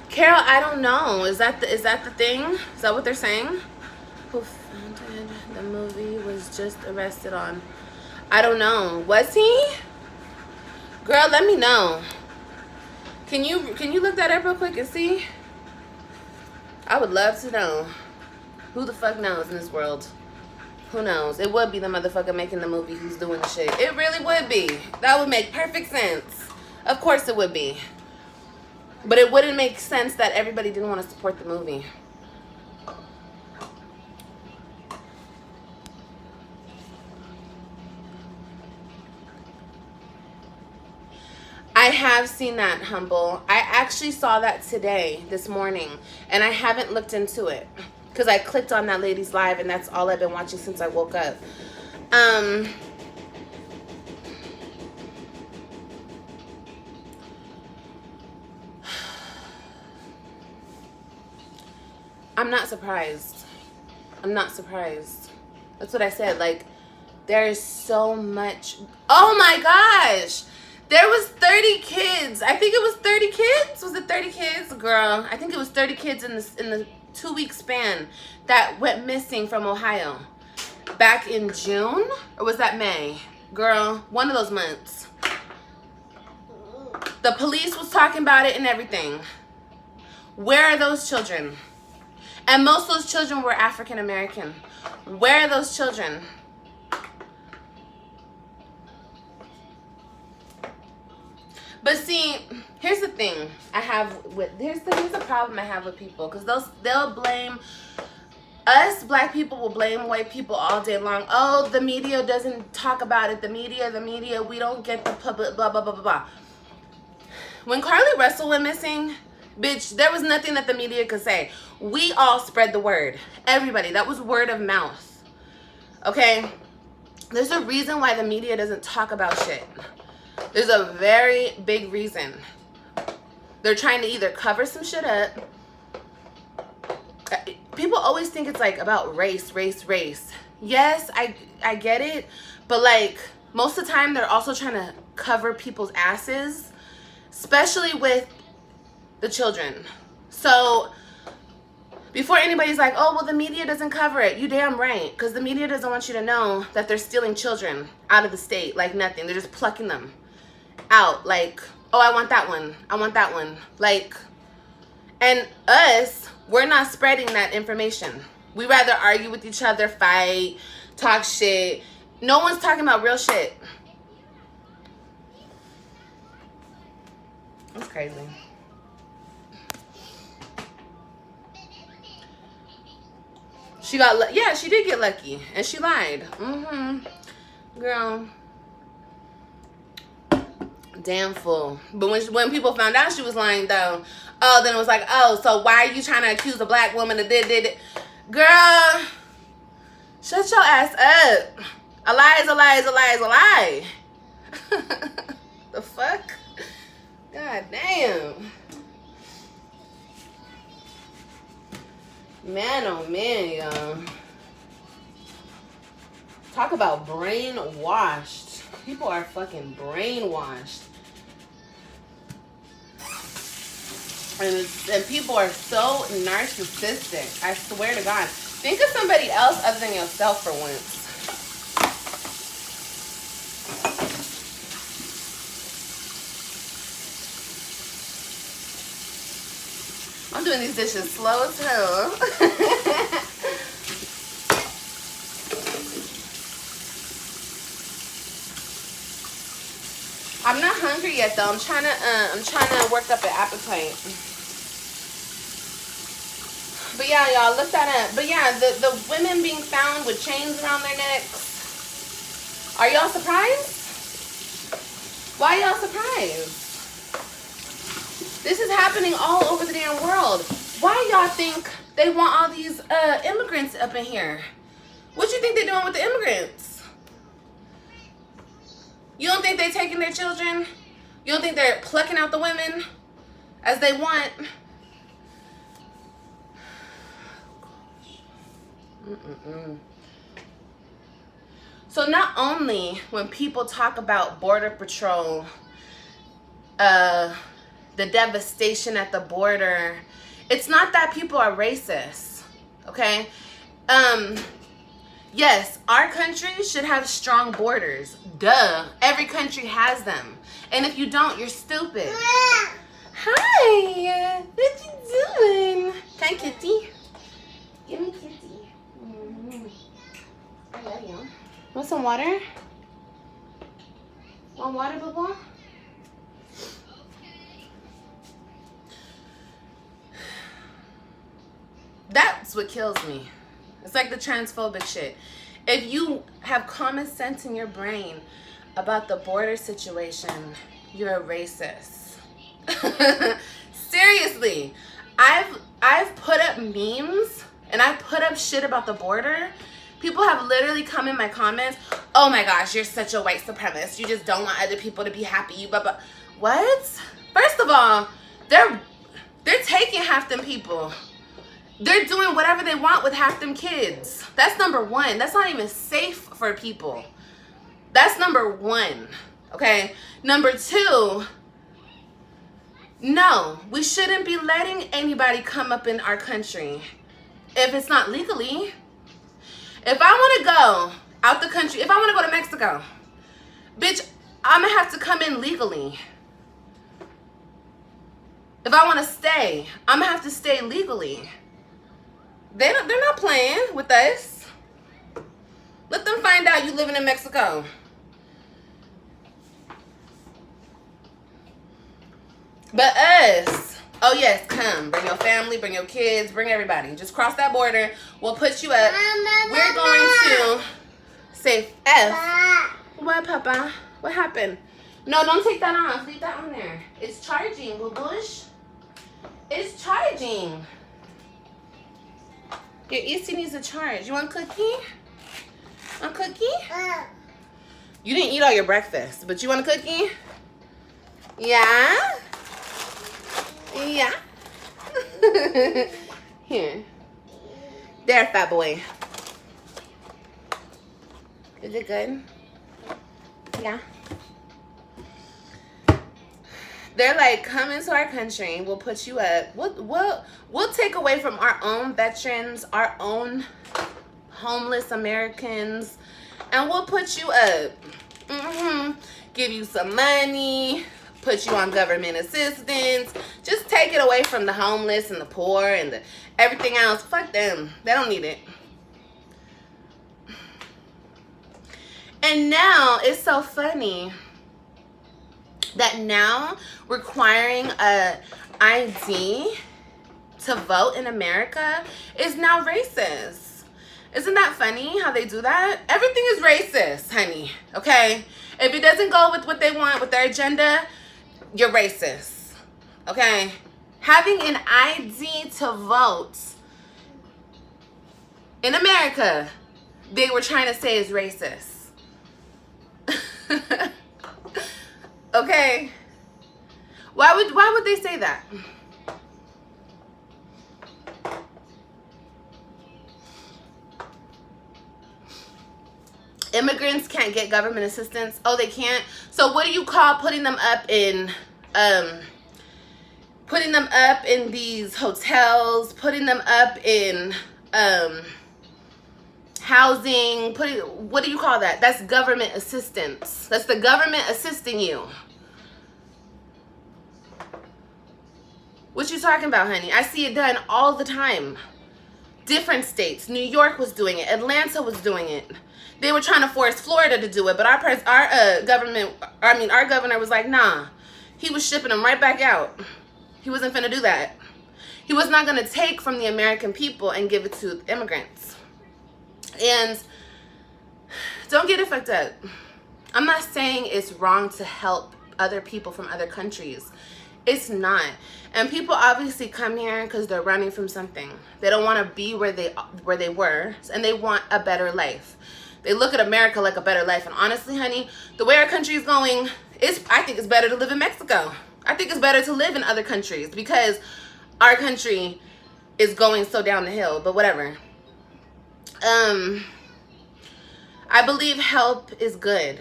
S2: Carol, I don't know. Is that the thing? Is that what they're saying? Who founded the movie was just arrested on? I don't know. Was he? Girl, let me know. Can you look that up real quick and see? I would love to know. Who the fuck knows in this world? Who knows? It would be the motherfucker making the movie who's doing the shit. It really would be. That would make perfect sense. Of course it would be. But it wouldn't make sense that everybody didn't want to support the movie. I have seen that, Humble. I actually saw that today, this morning, and I haven't looked into it because I clicked on that lady's live, and that's all I've been watching since I woke up. I'm not surprised. I'm not surprised. That's what I said. Like, there is so much. Oh my gosh. There was 30 kids. I think it was 30 kids. Was it 30 kids? Girl, I think it was 30 kids in the 2-week span that went missing from Ohio. Back in June? Or was that May? Girl, one of those months. The police was talking about it and everything. Where are those children? And most of those children were African American. Where are those children? But see, here's the thing I have with here's the problem I have with people, because they'll blame us. Black people will blame white people all day long. Oh, the media doesn't talk about it. The media, we don't get the public, blah blah blah blah blah. When Carly Russell went missing, bitch, there was nothing that the media could say. We all spread the word. Everybody. That was word of mouth. Okay? There's a reason why the media doesn't talk about shit. There's a very big reason. They're trying to either cover some shit up. People always think it's like about race. Yes, I get it. But like most of the time they're also trying to cover people's asses. Especially with the children. So before anybody's like, oh, well, the media doesn't cover it. You damn right. Because the media doesn't want you to know that they're stealing children out of the state like nothing. They're just plucking them out. Like, oh, I want that one. I want that one. Like, and us, we're not spreading that information. We rather argue with each other, fight, talk shit. No one's talking about real shit. It's crazy. She got, yeah, she did get lucky. And she lied. Girl. Damn fool. But when people found out she was lying, though, oh, then it was like, oh, so why are you trying to accuse a black woman of did it? Girl, shut your ass up. A lie is a lie is a lie is a lie. The fuck? God damn. Man, oh man, y'all. Talk about brainwashed. People are fucking brainwashed. And people are so narcissistic. I swear to God. Think of somebody else other than yourself for once. I'm doing these dishes slow as hell. I'm not hungry yet though. I'm trying to work up an appetite. But yeah, y'all, look that up. But yeah, the women being found with chains around their necks. Are y'all surprised? Why y'all surprised? This is happening all over the damn world. Why y'all think they want all these immigrants up in here? What you think they're doing with the immigrants? You don't think they're taking their children? You don't think they're plucking out the women as they want? So not only when people talk about Border Patrol, the devastation at the border, it's not that people are racist, okay? Yes, our country should have strong borders. Duh. Every country has them. And if you don't, you're stupid. Hi. What you doing? Hi, kitty. Give me kitty. I love you. Want some water? Want water, boo-boo? That's what kills me. It's like the transphobic shit. If you have common sense in your brain about the border situation, you're a racist. Seriously. I've put up memes and I put up shit about the border. People have literally come in my comments, oh my gosh, you're such a white supremacist. You just don't want other people to be happy. You blah blah. What? First of all, they're taking half them people. They're doing whatever they want with half them kids. That's number one. That's not even safe for people. That's number one. Okay? Number two, no, we shouldn't be letting anybody come up in our country if it's not legally. If I want to go out the country, if I want to go to Mexico, bitch, I'm going to have to come in legally. If I want to stay, I'm going to have to stay legally. They're not playing with us. Let them find out you living in Mexico. But us, oh yes, come. Bring your family, bring your kids, bring everybody. Just cross that border. We'll put you up. We're going to say F. What, Papa? What happened? No, don't take that off. Leave that on there. It's charging, Boo-Bush. It's charging. Your Eastie needs a charge. You want a cookie? A cookie? You didn't eat all your breakfast, but you want a cookie? Yeah? Yeah? Here. There, fat boy. Is it good? Yeah. They're like, come into our country. We'll put you up. We'll take away from our own veterans, our own homeless Americans, and we'll put you up. Give you some money, put you on government assistance. Just take it away from the homeless and the poor and everything else. Fuck them. They don't need it. And now it's so funny that now requiring a ID to vote in America is now racist. Isn't that funny how they do that? Everything is racist, honey, okay? If it doesn't go with what they want, with their agenda, you're racist, okay? Having an ID to vote in America, they were trying to say is racist. Okay? Why would they say that? Immigrants can't get government assistance. Oh, they can't. So what do you call putting them up in these hotels, putting them up in housing, what do you call that? That's government assistance. That's the government assisting you. What you talking about, honey? I see it done all the time. Different states. New York was doing it. Atlanta was doing it. They were trying to force Florida to do it, but our governor was like, nah. He was shipping them right back out. He wasn't finna do that. He was not gonna take from the American people and give it to immigrants. And don't get it fucked up. I'm not saying it's wrong to help other people from other countries. It's not. And people obviously come here because they're running from something. They don't want to be where they were, and they want a better life. They look at America like a better life. And honestly, honey, the way our country is going, I think it's better to live in Mexico. I think it's better to live in other countries because our country is going so down the hill. But whatever. I believe help is good.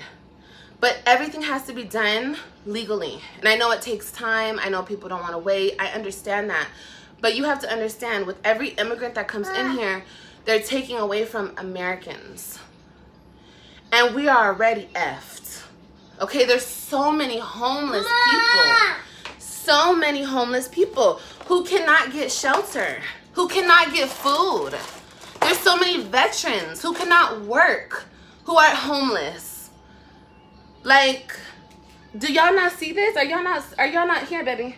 S2: But everything has to be done legally. And I know it takes time. I know people don't want to wait. I understand that. But you have to understand, with every immigrant that comes in here, they're taking away from Americans. And we are already effed. Okay, there's so many homeless people. So many homeless people who cannot get shelter, who cannot get food. There's so many veterans who cannot work, who are homeless. Like, do y'all not see this? Are y'all not here, baby?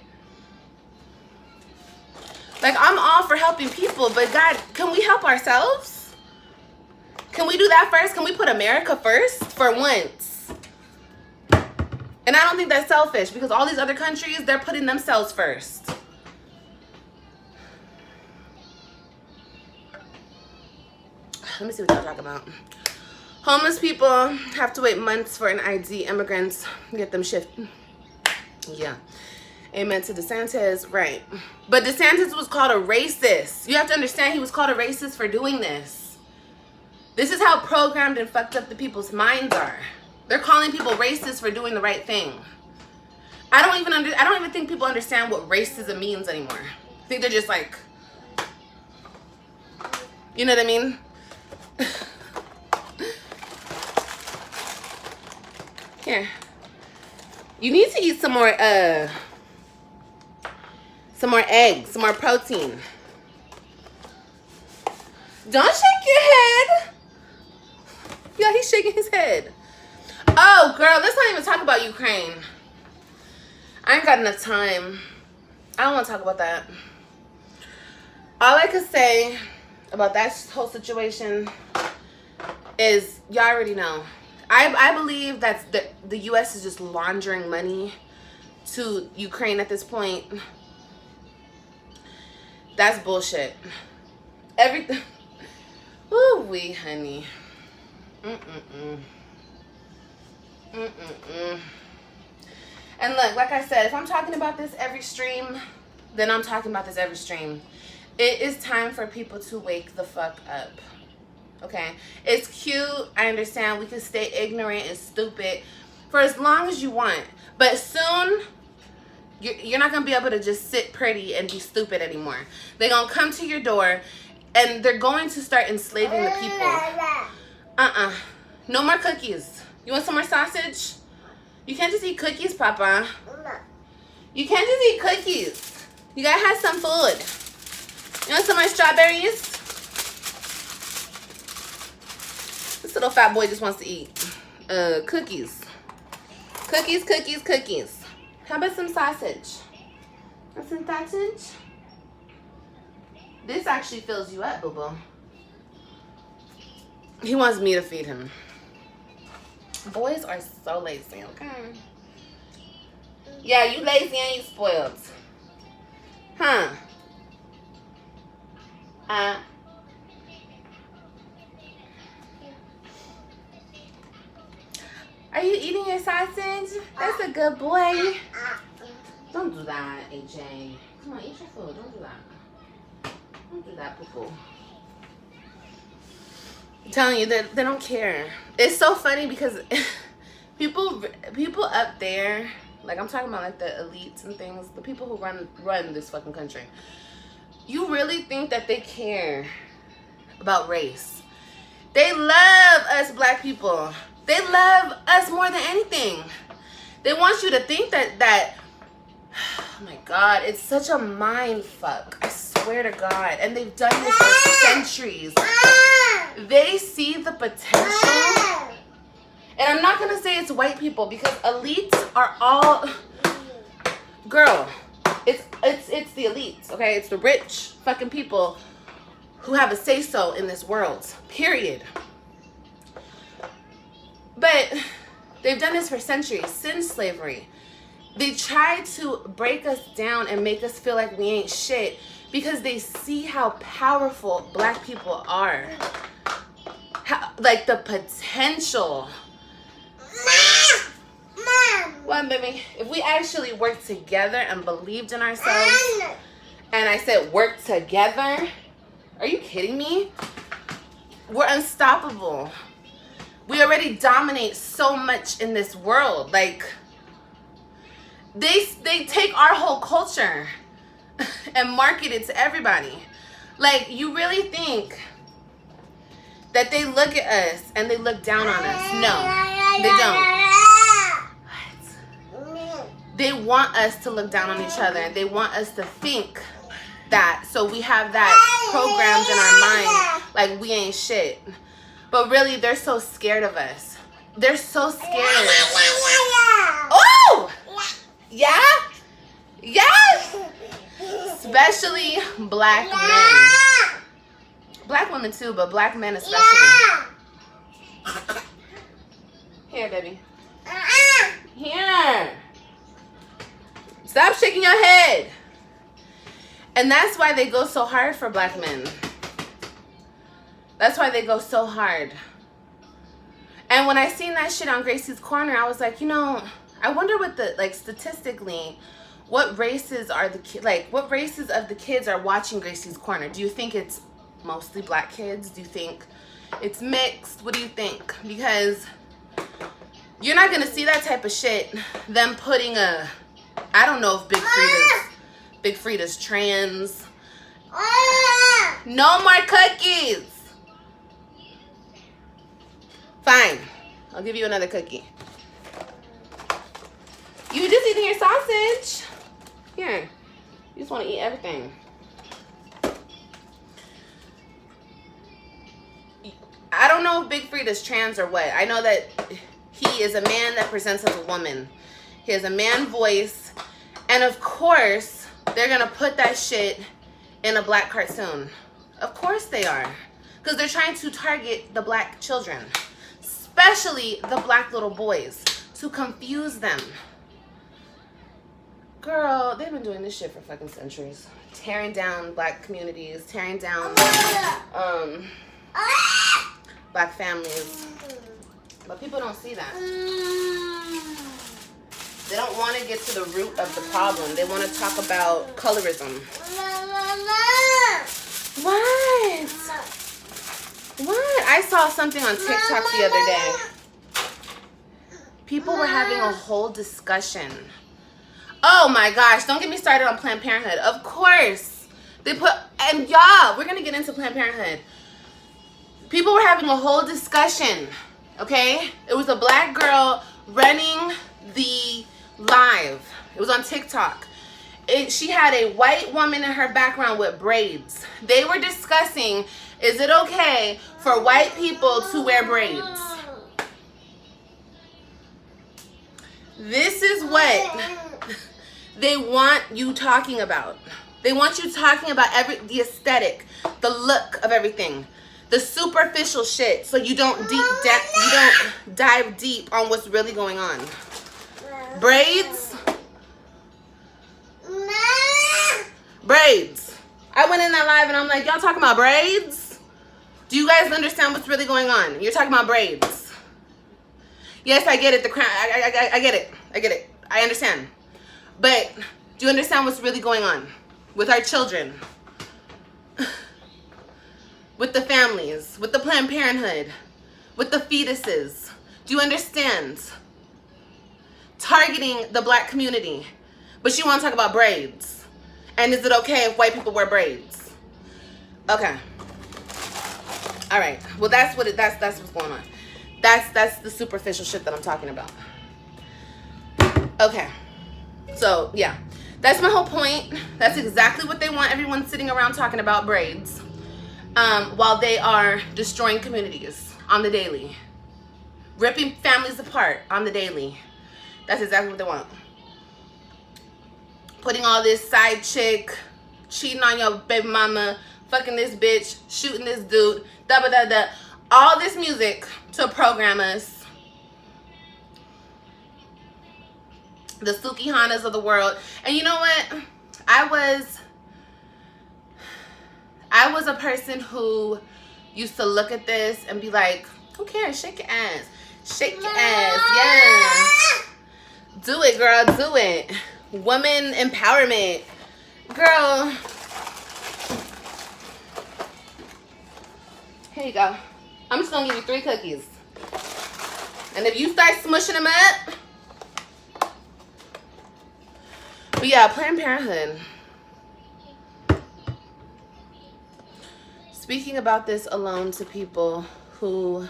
S2: Like, I'm all for helping people, but God, can we help ourselves? Can we do that first? Can we put America first for once? And I don't think that's selfish, because all these other countries, they're putting themselves first. Let me see what y'all talk about. Homeless people have to wait months for an ID. Immigrants get them shifted. Yeah. Amen to DeSantis. Right. But DeSantis was called a racist. You have to understand, he was called a racist for doing this. This is how programmed and fucked up the people's minds are. They're calling people racist for doing the right thing. I don't even think people understand what racism means anymore. I think they're just like, you know what I mean? Here. You need to eat some more eggs, some more protein. Don't shake your head. Yeah, he's shaking his head. Oh, girl, let's not even talk about Ukraine. I ain't got enough time. I don't want to talk about that. All I could say about that whole situation is, y'all already know. I believe that the U.S. is just laundering money to Ukraine at this point. That's bullshit. Everything. Ooh wee, honey. And look, like I said, if I'm talking about this every stream, then I'm talking about this every stream. It is time for people to wake the fuck up. Okay? It's cute. I understand we can stay ignorant and stupid for as long as you want. But soon, you're not going to be able to just sit pretty and be stupid anymore. They're going to come to your door and they're going to start enslaving the people. No more cookies. You want some more sausage? You can't just eat cookies, Papa. You can't just eat cookies. You gotta have some food. You want some more strawberries? This little fat boy just wants to eat cookies. Cookies, cookies, cookies. How about some sausage? Want some sausage? This actually fills you up, boo-boo. He wants me to feed him. Boys are so lazy, okay? Yeah, you lazy and you spoiled. Huh? Are you eating your sausage? That's a good boy. Don't do that, AJ. Come on, eat your food. Don't do that. Don't do that, poo-poo. I'm telling you, they don't care. It's so funny because people up there, like I'm talking about like the elites and things, the people who run this fucking country. You really think that they care about race? They love us black people. They love us more than anything. They want you to think that oh my God, it's such a mind fuck. I swear to God. And they've done this for centuries. They see the potential. And I'm not gonna say it's white people because elites are all, girl, it's the elites, okay? It's the rich fucking people who have a say-so in this world, period. But they've done this for centuries, since slavery. They try to break us down and make us feel like we ain't shit because they see how powerful black people are. Like the potential. What, baby? If we actually worked together and believed in ourselves, and I said work together, are you kidding me? We're unstoppable. We already dominate so much in this world. Like, they take our whole culture and market it to everybody. Like, you really think that they look at us and they look down on us? No, they don't. What? They want us to look down on each other. They want us to think that, so we have that programmed in our mind like we ain't shit. But really, they're so scared of us. They're so scared. Oh! Yeah? Yes! Especially black men. Black women too, but black men especially. Here, baby. Here. Stop shaking your head. And that's why they go so hard for black men. That's why they go so hard. And when I seen that shit on Gracie's Corner, I was like, you know, I wonder what the, like, statistically, what races are the what races of the kids are watching Gracie's Corner? Do you think it's mostly black kids? Do you think it's mixed? What do you think? Because you're not gonna see that type of shit. Them putting a, I don't know if Big Frida's trans. No more cookies. Fine. I'll give you another cookie. You just eating your sausage. Here. You just want to eat everything. I don't know if Big Frida's trans or what. I know that he is a man that presents as a woman. He has a man voice. And of course, they're going to put that shit in a black cartoon. Of course they are. Because they're trying to target the black children. Especially the black little boys. To confuse them. Girl, they've been doing this shit for fucking centuries. Tearing down black communities. Tearing down black families. But people don't see that. They don't want to get to the root of the problem. They want to talk about colorism. What? What? I saw something on TikTok the other day. People were having a whole discussion. Oh my gosh, don't get me started on Planned Parenthood. Of course. They put, and y'all, we're going to get into Planned Parenthood. People were having a whole discussion, okay? It was a black girl running the live. It was on TikTok. She had a white woman in her background with braids. They were discussing, is it okay for white people to wear braids? This is what they want you talking about. They want you talking about the aesthetic, the look of everything, the superficial shit, so you don't dive deep on what's really going on. Braids. Braids. I went in that live and I'm like, y'all talking about braids? Do you guys understand what's really going on? You're talking about braids. Yes, I get it. The crown. I get it. I get it. I understand. But do you understand what's really going on with our children? With the families, with the Planned Parenthood, with the fetuses. Do you understand? Targeting the black community. But you want to talk about braids. And is it okay if white people wear braids? Okay. All right. Well, that's what's going on. That's the superficial shit that I'm talking about. Okay. So, yeah. That's my whole point. That's exactly what they want everyone sitting around talking about, braids. While they are destroying communities on the daily. Ripping families apart on the daily. That's exactly what they want. Putting all this side chick, cheating on your baby mama, fucking this bitch, shooting this dude, da-ba-da-da. All this music to program us. the Sukihanas of the world. And you know what? I was a person who used to look at this and be like, who cares? Shake your ass. Shake your ass. Yes. Do it, girl. Do it. Woman empowerment. Girl. Here you go. I'm just going to give you 3 cookies. And if you start smushing them up. But yeah, Planned Parenthood. Speaking about this alone to people who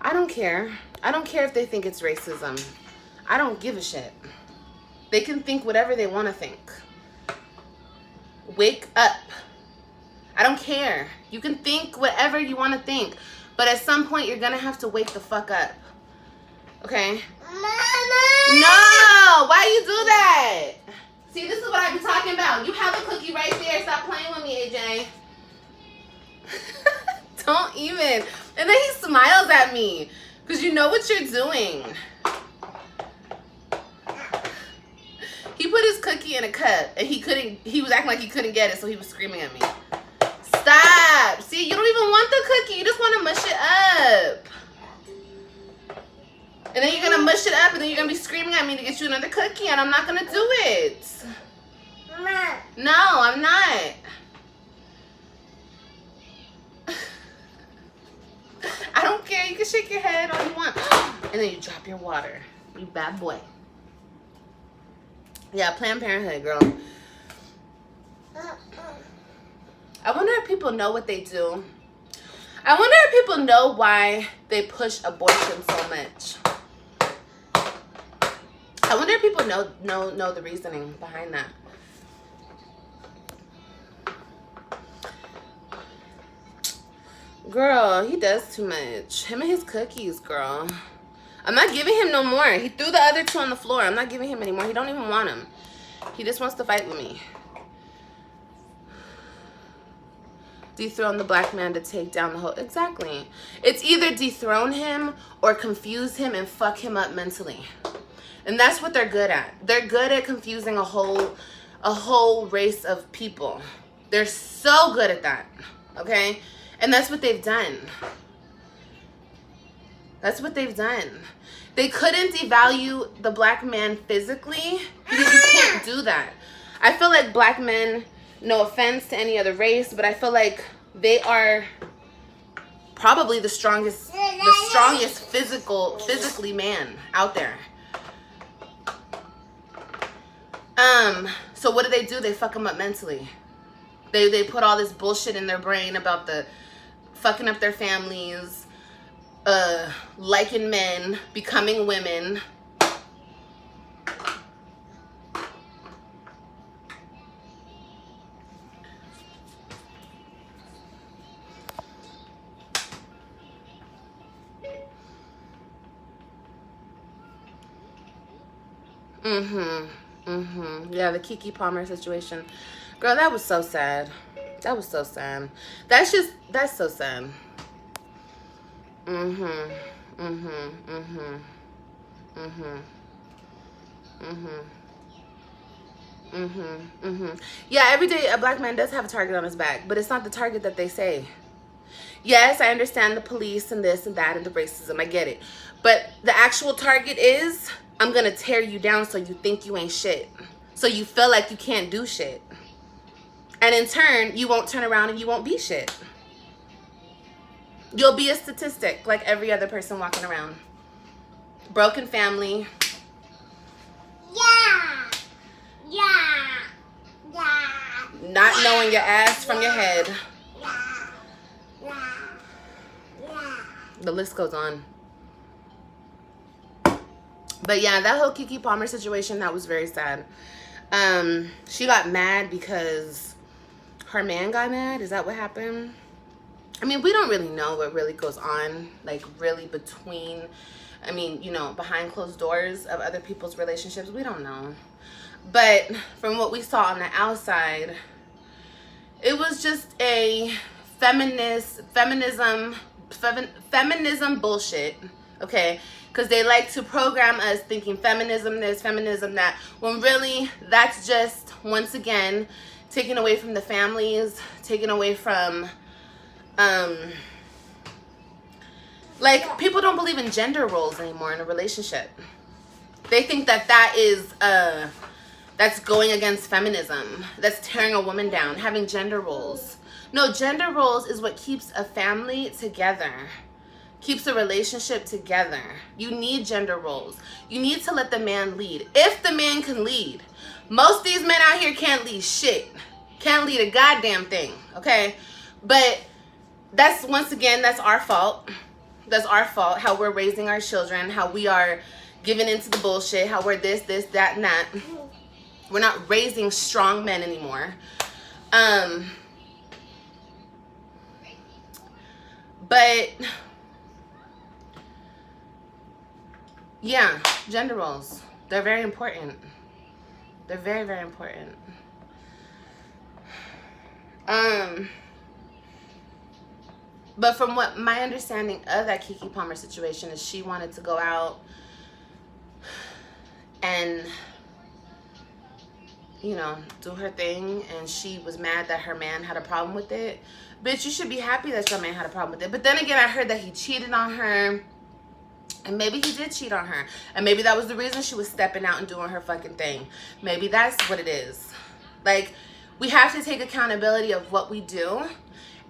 S2: I don't care. I don't care if they think it's racism. I don't give a shit. They can think whatever they want to think. Wake up. I don't care. You can think whatever you want to think. But at some point, you're going to have to wake the fuck up. Okay? Mama! No! Why you do that? See, this is what I be talking about. You have a cookie right there. Stop playing with me, AJ. Don't even. And then he smiles at me. Because you know what you're doing. He put his cookie in a cup. And he was acting like he couldn't get it. So he was screaming at me. Stop. See, you don't even want the cookie. You just want to mush it up. And then you're going to mush it up. And then you're going to be screaming at me to get you another cookie. And I'm not going to do it. No, I'm not. I don't care. You can shake your head all you want. And then you drop your water. You bad boy. Yeah, Planned Parenthood, girl. I wonder if people know what they do. I wonder if people know why they push abortion so much. I wonder if people know the reasoning behind that. Girl, he does too much. Him and his cookies, girl. I'm not giving him no more. He threw the other 2 on the floor. I'm not giving him anymore. He don't even want them. He just wants to fight with me. Dethrone the black man to take down the whole... Exactly. It's either dethrone him or confuse him and fuck him up mentally. And that's what they're good at. They're good at confusing a whole race of people. They're so good at that. Okay? And that's what they've done. That's what they've done. They couldn't devalue the black man physically because you can't do that. I feel like black men, no offense to any other race, but I feel like they are probably the strongest physically man out there. So what do? They fuck them up mentally. They put all this bullshit in their brain about the fucking up their families, liking men, becoming women. Yeah, the Kiki Palmer situation. Girl, that was so sad. That was so sad. That's so sad. Yeah, every day a black man does have a target on his back, but it's not the target that they say. Yes, I understand the police and this and that and the racism. I get it. But the actual target is, I'm going to tear you down so you think you ain't shit. So you feel like you can't do shit. And in turn, you won't turn around and you won't be shit. You'll be a statistic like every other person walking around. Broken family. Not knowing your ass from your head. The list goes on. But yeah, that whole Kiki Palmer situation, that was very sad. She got mad because her man got mad. Is that what happened? I mean, we don't really know what really goes on, like really between, I mean, you know, behind closed doors of other people's relationships. We don't know. But from what we saw on the outside, it was just a feminism feminism bullshit, okay? Because they like to program us thinking feminism this, feminism that, when really that's just, once again, taken away from the families, taken away from, like, people don't believe in gender roles anymore in a relationship. They think that that is, that's going against feminism. That's tearing a woman down, having gender roles. No, gender roles is what keeps a family together, keeps a relationship together. You need gender roles. You need to let the man lead. If the man can lead. Most of these men out here can't lead shit. Can't lead a goddamn thing, okay? But that's, once again, that's our fault. That's our fault, how we're raising our children, how we are giving into the bullshit, how we're this, that, and that. We're not raising strong men anymore. But yeah, gender roles, they're very important. They're very, very important. But from what my understanding of that Keke Palmer situation is, she wanted to go out and, you know, do her thing, and she was mad that her man had a problem with it. Bitch, you should be happy that your man had a problem with it. But then again, I heard that he cheated on her, and maybe he did cheat on her, and maybe that was the reason she was stepping out and doing her fucking thing. Maybe that's what it is. Like, we have to take accountability of what we do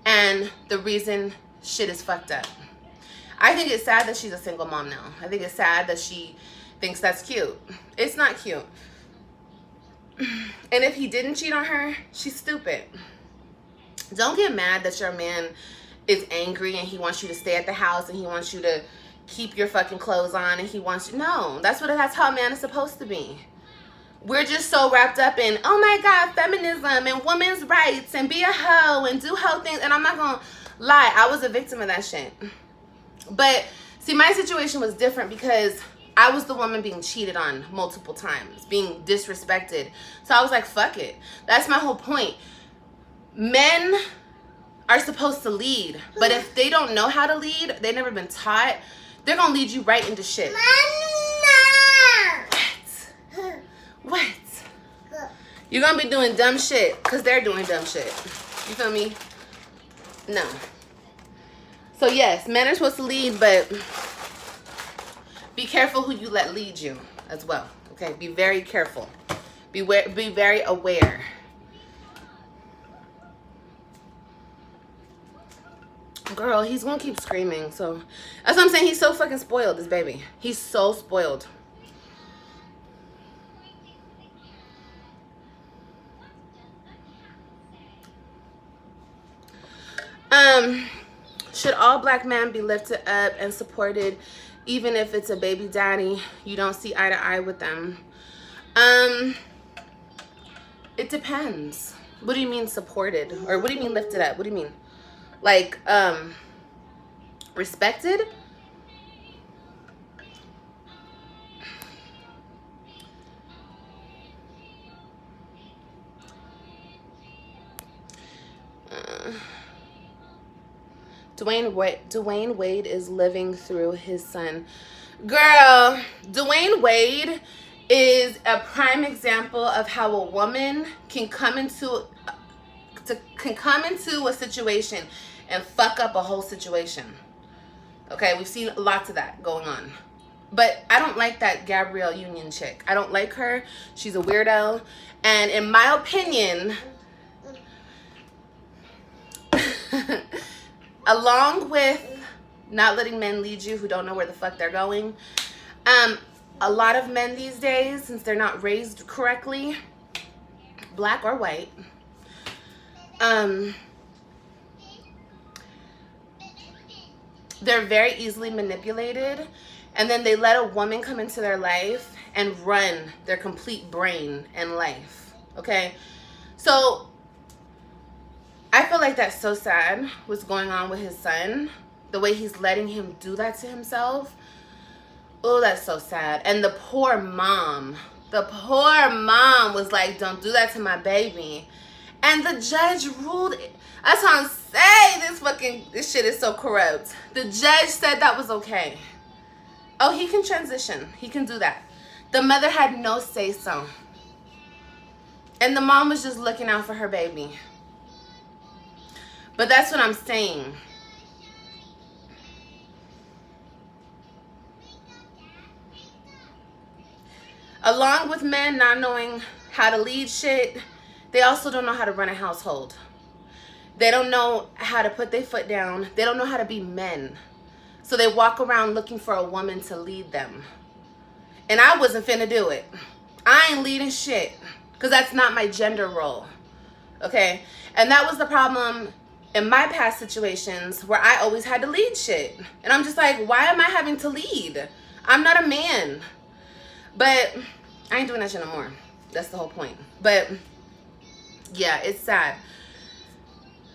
S2: and the reason shit is fucked up. I think it's sad that she's a single mom now. I think it's sad that she thinks that's cute. It's not cute. And if he didn't cheat on her, she's stupid. Don't get mad that your man is angry and he wants you to stay at the house and he wants you to keep your fucking clothes on and he wants you. No, that's how a man is supposed to be. We're just so wrapped up in, oh my God, feminism and women's rights and be a hoe and do hoe things. And I'm not gonna lie, I was a victim of that shit. But see, my situation was different because I was the woman being cheated on multiple times, being disrespected. So I was like, fuck it. That's my whole point. Men are supposed to lead, but if they don't know how to lead, they've never been taught, they're gonna lead you right into shit. What? You're gonna be doing dumb shit because they're doing dumb shit. You feel me? No. So yes, men are supposed to lead, but be careful who you let lead you as well. Okay, be very careful. Be very aware. Girl, he's gonna keep screaming. So that's what I'm saying. He's so fucking spoiled, this baby. He's so spoiled. Should all black men be lifted up and supported, even if it's a baby daddy you don't see eye to eye with them? It depends. What do you mean supported? Or what do you mean lifted up? What do you mean? Like, respected? Dwayne Wade is living through his son. Girl, Dwayne Wade is a prime example of how a woman can come into a situation and fuck up a whole situation. Okay, we've seen lots of that going on. But I don't like that Gabrielle Union chick. I don't like her. She's a weirdo. And in my opinion, along with not letting men lead you who don't know where the fuck they're going, a lot of men these days, since they're not raised correctly, black or white, they're very easily manipulated, and then they let a woman come into their life and run their complete brain and life. Okay, so I feel like that's so sad what's going on with his son, the way he's letting him do that to himself. Oh, that's so sad. And the poor mom was like, don't do that to my baby. And the judge ruled it. That's what I'm saying. this shit is so corrupt. The judge said that was okay. Oh, he can transition. He can do that. The mother had no say-so. And the mom was just looking out for her baby. But that's what I'm saying. Along with men not knowing how to lead shit, they also don't know how to run a household. They don't know how to put their foot down. They don't know how to be men. So they walk around looking for a woman to lead them. And I wasn't finna do it. I ain't leading shit. Because that's not my gender role. Okay? And that was the problem in my past situations where I always had to lead shit. And I'm just like, why am I having to lead? I'm not a man. But I ain't doing that shit no more. That's the whole point. But yeah, it's sad.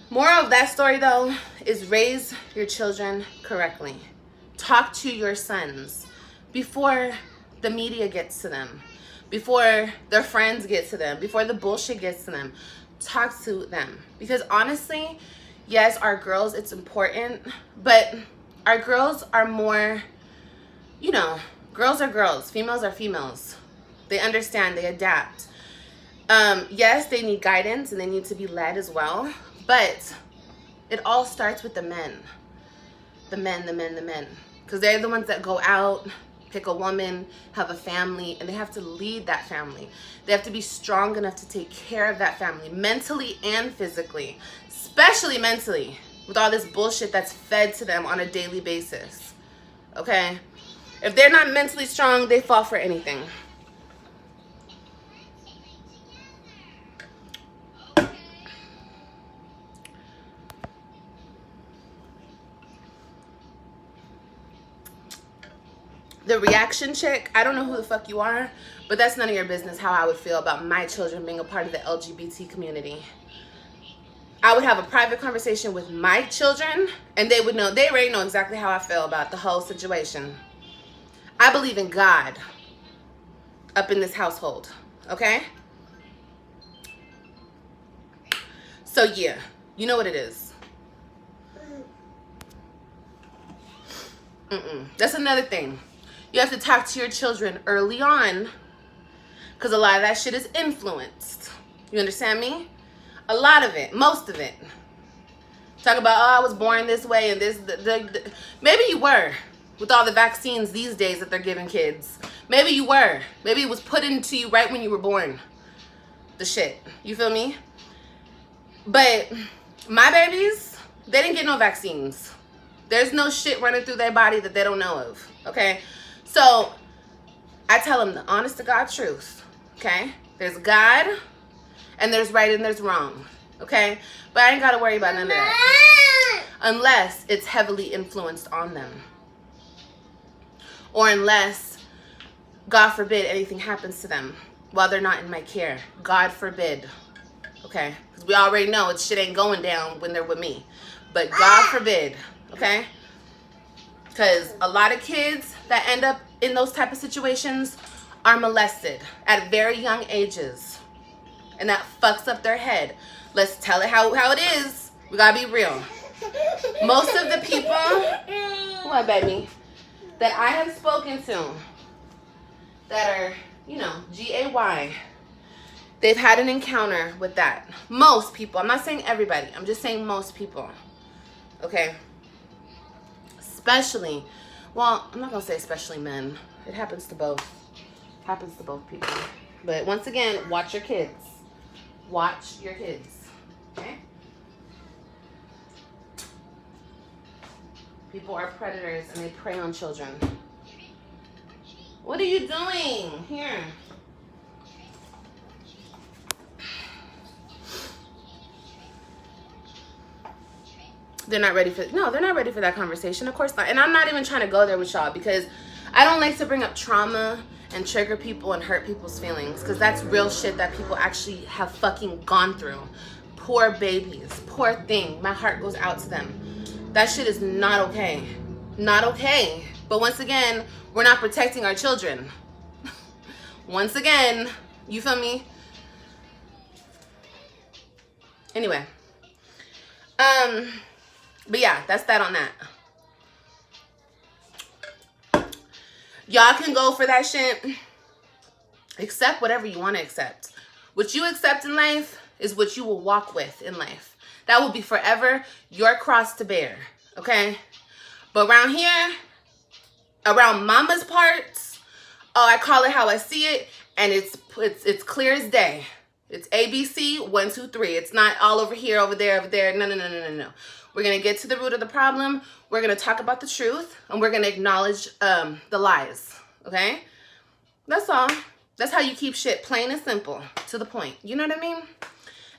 S2: Moral of that story though is raise your children correctly. Talk to your sons before the media gets to them, before their friends get to them, before the bullshit gets to them. Talk to them. Because honestly, yes, our girls, it's important, but our girls are more, you know, girls are girls, females are females. They understand, they adapt. Yes, they need guidance and they need to be led as well, but it all starts with the men. The men. Because they're the ones that go out, pick a woman, have a family, and they have to lead that family. They have to be strong enough to take care of that family, mentally and physically, especially mentally, with all this bullshit that's fed to them on a daily basis. Okay? If they're not mentally strong, they fall for anything. The reaction chick, I don't know who the fuck you are, but that's none of your business how I would feel about my children being a part of the LGBT community. I would have a private conversation with my children, and they would know, they already know exactly how I feel about the whole situation. I believe in God up in this household, okay? So yeah, you know what it is. That's another thing. You have to talk to your children early on because a lot of that shit is influenced. You understand me? A lot of it, most of it. Talk about, oh, I was born this way and this. Maybe you were with all the vaccines these days that they're giving kids. Maybe you were. Maybe it was put into you right when you were born. The shit. You feel me? But my babies, they didn't get no vaccines. There's no shit running through their body that they don't know of. Okay? So I tell them the honest to God truth. Okay? There's God and there's right and there's wrong. Okay? But I ain't got to worry about none of that. Unless it's heavily influenced on them. Or unless, God forbid, anything happens to them while they're not in my care. God forbid. Okay? Because we already know it shit ain't going down when they're with me. But God forbid. Okay? Because a lot of kids that end up in those type of situations are molested at very young ages. And that fucks up their head. Let's tell it how it is. We gotta be real. Most of the people, what baby, that I have spoken to that are, you know, GAY, they've had an encounter with that. Most people. I'm not saying everybody. I'm just saying most people. Okay? Especially, well, I'm not going to say especially men. It happens to both. It happens to both people. But once again, watch your kids. Watch your kids. Okay? People are predators and they prey on children. What are you doing? Here. They're not ready for, no, they're not ready for that conversation. Of course not. And I'm not even trying to go there with y'all because I don't like to bring up trauma and trigger people and hurt people's feelings because that's real shit that people actually have fucking gone through. Poor babies. Poor thing. My heart goes out to them. That shit is not okay. Not okay. But once again, we're not protecting our children. Once again, you feel me? Anyway. But yeah, that's that on that. Y'all can go for that shit. Accept whatever you want to accept. What you accept in life is what you will walk with in life. That will be forever your cross to bear. Okay? But around here, around mama's parts, oh, I call it how I see it, and it's clear as day. It's ABC, 1, 2, 3. It's not all over here, over there, over there. No, no, no, no, no, no. We're going to get to the root of the problem. We're going to talk about the truth, and we're going to acknowledge the lies. Okay? That's all. That's how you keep shit plain and simple, to the point. You know what I mean?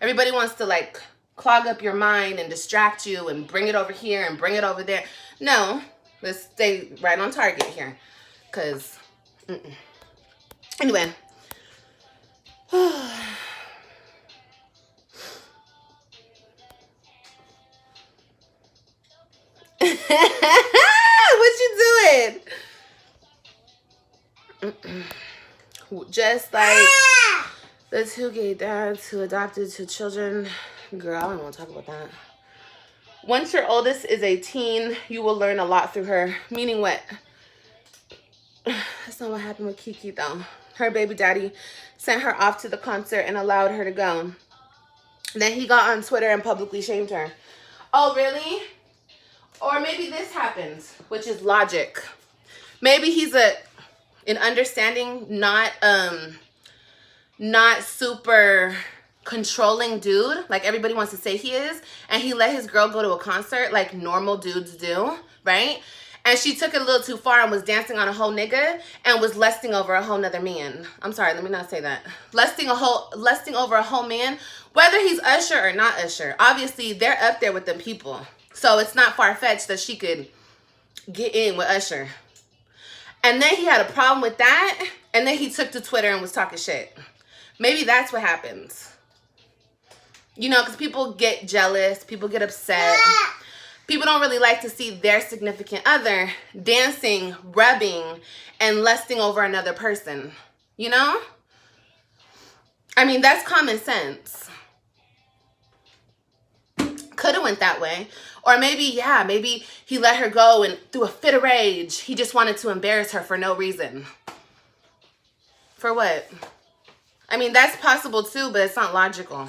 S2: Everybody wants to, like, clog up your mind and distract you and bring it over here and bring it over there. No. Let's stay right on target here. Because, anyway. What you doing? Just like the 2 gay dads who adopted 2 children. Girl, I don't want to talk about that. Once your oldest is a teen, you will learn a lot through her. Meaning what? That's not what happened with Kiki, though. Her baby daddy sent her off to the concert and allowed her to go. Then he got on Twitter and publicly shamed her. Oh, really? Or maybe this happens, which is logic. Maybe he's an understanding, not super controlling dude, like everybody wants to say he is, and he let his girl go to a concert like normal dudes do, right? And she took it a little too far and was dancing on a whole nigga and was lusting over a whole nother man. I'm sorry, let me not say that. Lusting over a whole man, whether he's Usher or not Usher. Obviously, they're up there with them people. So it's not far-fetched that she could get in with Usher. And then he had a problem with that, and then he took to Twitter and was talking shit. Maybe that's what happens. You know, because people get jealous, people get upset. People don't really like to see their significant other dancing, rubbing, and lusting over another person. You know? I mean, that's common sense. Could have went that way. Or maybe, yeah, maybe he let her go and through a fit of rage, he just wanted to embarrass her for no reason. For what? I mean, that's possible too, but it's not logical.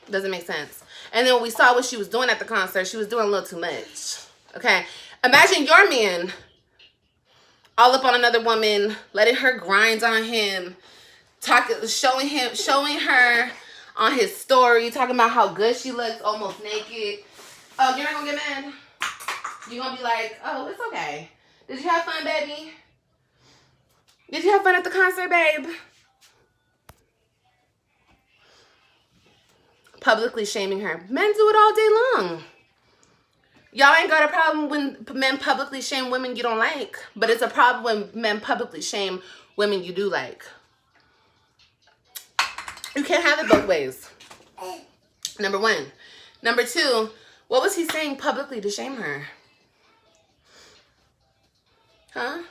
S2: Doesn't make sense. And then when we saw what she was doing at the concert, she was doing a little too much. Okay? Imagine your man all up on another woman, letting her grind on him, showing her on his story, talking about how good she looks, almost naked. Oh, you're not gonna get mad? You're gonna be like, oh, it's okay. Did you have fun, baby? Did you have fun at the concert, babe? Publicly shaming her. Men do it all day long. Y'all ain't got a problem when men publicly shame women you don't like, but it's a problem when men publicly shame women you do like. You can't have it both ways. Number one. Number two, what was he saying publicly to shame her? Huh?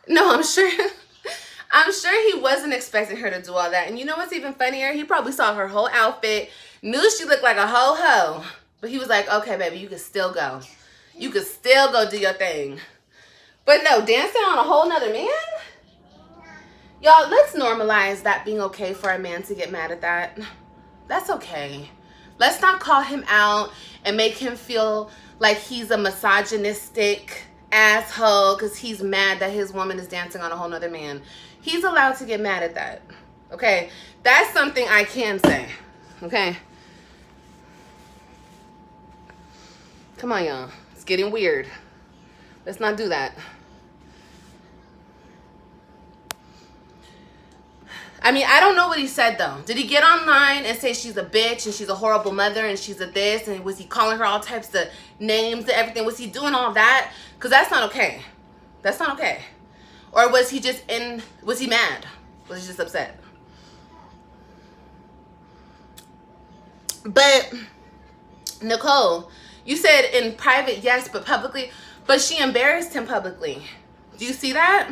S2: No, I'm sure he wasn't expecting her to do all that. And you know what's even funnier? He probably saw her whole outfit, knew she looked like a ho-ho, but he was like, okay, baby, you can still go. You can still go do your thing. But no, dancing on a whole nother man? Y'all, let's normalize that being okay for a man to get mad at that. That's okay. Let's not call him out and make him feel like he's a misogynistic asshole because he's mad that his woman is dancing on a whole nother man. He's allowed to get mad at that. Okay? That's something I can say. Okay? Come on, y'all. It's getting weird. Let's not do that. I mean, I don't know what he said, though. Did he get online and say she's a bitch and she's a horrible mother and she's a this? And was he calling her all types of names and everything? Was he doing all that? Because that's not okay. That's not okay. Or was he just was he mad? Was he just upset? But, Nicole, you said in private, yes, but publicly. But she embarrassed him publicly. Do you see that?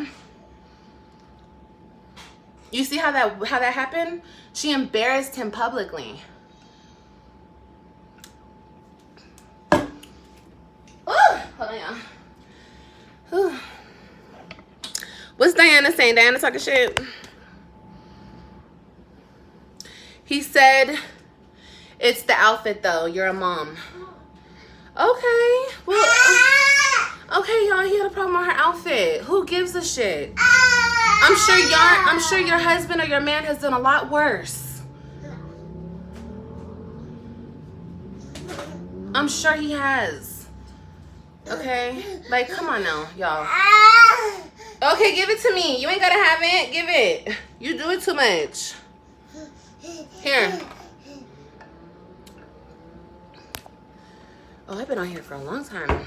S2: You see how that happened? She embarrassed him publicly. Oh, hold on, y'all. What's Diana saying? Diana talking shit? He said, it's the outfit though. You're a mom. Okay. Well, okay, y'all. He had a problem with her outfit. Who gives a shit? I'm sure your husband or your man has done a lot worse. I'm sure he has. Okay? Like, come on now, y'all. Okay, give it to me. You ain't gotta have it. Give it. You do it too much. Here. Oh, I've been on here for a long time.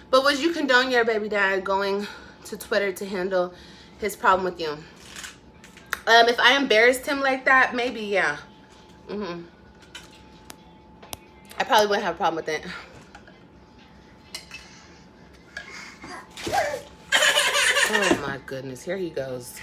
S2: But would you condone your baby dad going to Twitter to handle his problem with you? If I embarrassed him like that, maybe, yeah. I probably wouldn't have a problem with it. Oh my goodness, here he goes.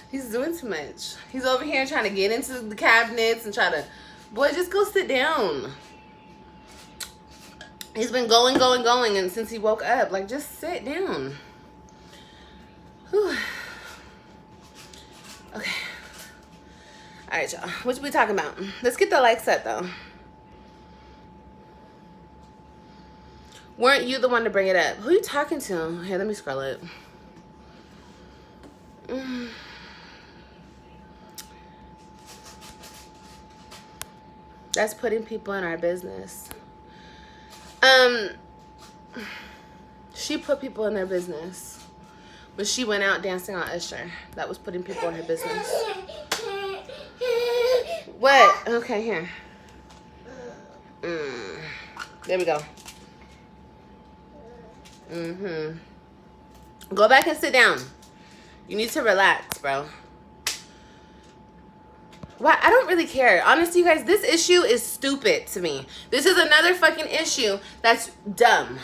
S2: He's doing too much. He's over here trying to get into the cabinets and try to, boy, just go sit down. He's been going, and since he woke up, like, just sit down. Whew. Okay. All right, y'all. What we talking about? Let's get the likes up, though. Weren't you the one to bring it up? Who are you talking to? Here, let me scroll it. That's putting people in our business. She put people in their business. But she went out dancing on Usher. That was putting people in her business. What? Okay, here. There we go. Go back and sit down. You need to relax, bro. Why? I don't really care. Honestly, you guys, this issue is stupid to me. This is another fucking issue that's dumb.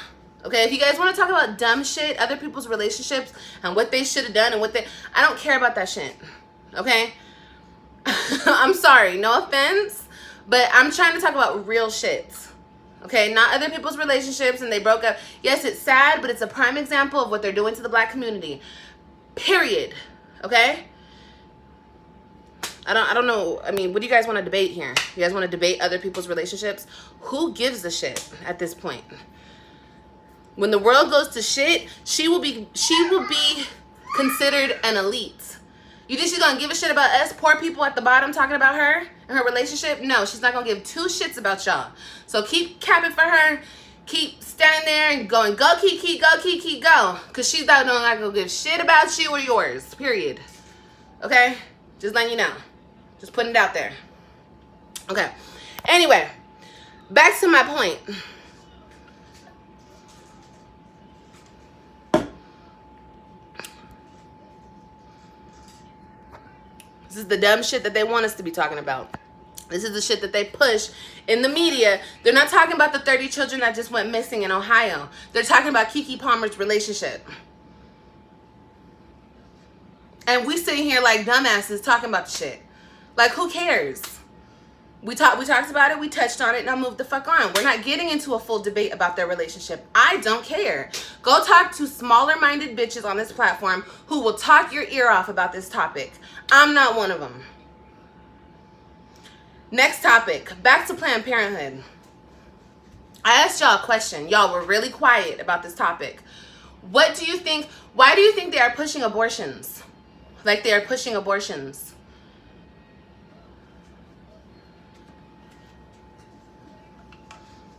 S2: Okay, if you guys want to talk about dumb shit, other people's relationships and what they should have done and what they... I don't care about that shit. Okay? I'm sorry. No offense. But I'm trying to talk about real shit. Okay, not other people's relationships and they broke up. Yes, it's sad, but it's a prime example of what they're doing to the black community. Period. Okay? I don't know. I mean, what do you guys want to debate here? You guys want to debate other people's relationships? Who gives a shit at this point? When the world goes to shit, she will be considered an elite. You think she's gonna give a shit about us poor people at the bottom talking about her and her relationship? No, she's not gonna give two shits about y'all. So keep capping for her. Keep standing there and going, go Kiki, go Kiki, go. Cause she's not gonna give shit about you or yours. Period. Okay? Just letting you know. Just putting it out there. Okay. Anyway, back to my point. This is the dumb shit that they want us to be talking about. This is the shit that they push in the media. They're not talking about the 30 children that just went missing in Ohio. They're talking about Keke Palmer's relationship. And we sitting here like dumbasses talking about the shit. Like, who cares? We talked about it. We touched on it. Now move the fuck on. We're not getting into a full debate about their relationship. I don't care. Go talk to smaller-minded bitches on this platform who will talk your ear off about this topic. I'm not one of them. Next topic. Back to Planned Parenthood. I asked y'all a question. Y'all were really quiet about this topic. What do you think? Why do you think they are pushing abortions? Like they are pushing abortions.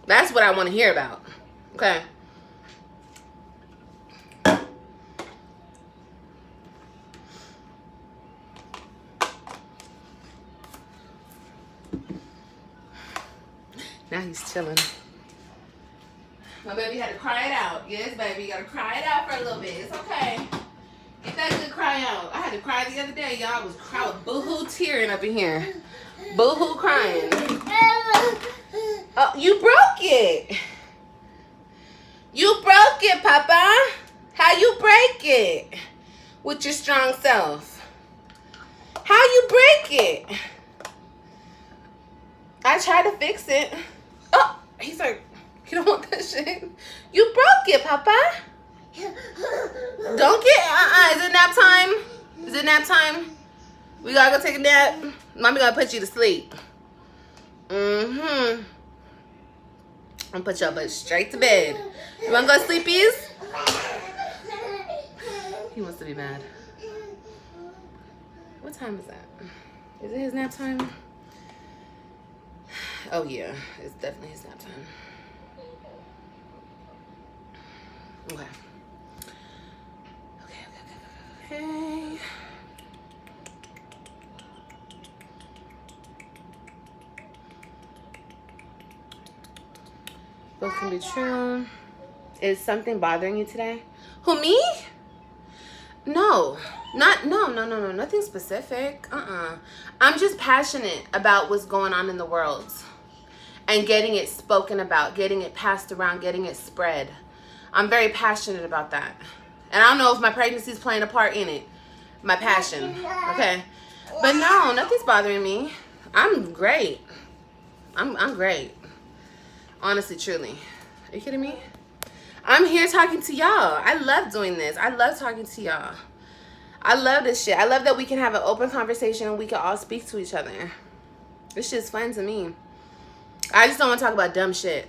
S2: That's what I want to hear about. Okay. Now he's chilling. My baby had to cry it out. Yes, baby. You got to cry it out for a little bit. It's okay. Get that good cry out. I had to cry the other day. Y'all was crying, boo-hoo tearing up in here. Boo-hoo crying. Oh, you broke it. You broke it, Papa. How you break it? With your strong self. How you break it? I tried to fix it. Oh, he's like, you don't want that shit. You broke it, Papa. Don't get, is it nap time? Is it nap time? We gotta go take a nap. Mommy gonna put you to sleep. I'm gonna put your butt straight to bed. You wanna go sleepies? He wants to be mad. What time is that? Is it his nap time? Oh yeah, it's definitely his nap time. Okay. Okay. Both can be true. Is something bothering you today? Who, me? No. No. Nothing specific. I'm just passionate about what's going on in the world. And getting it spoken about, getting it passed around, getting it spread. I'm very passionate about that. And I don't know if my pregnancy is playing a part in it. My passion. Okay. But no, nothing's bothering me. I'm great. I'm great. Honestly, truly. Are you kidding me? I'm here talking to y'all. I love doing this. I love talking to y'all. I love this shit. I love that we can have an open conversation and we can all speak to each other. This shit's fun to me. I just don't want to talk about dumb shit.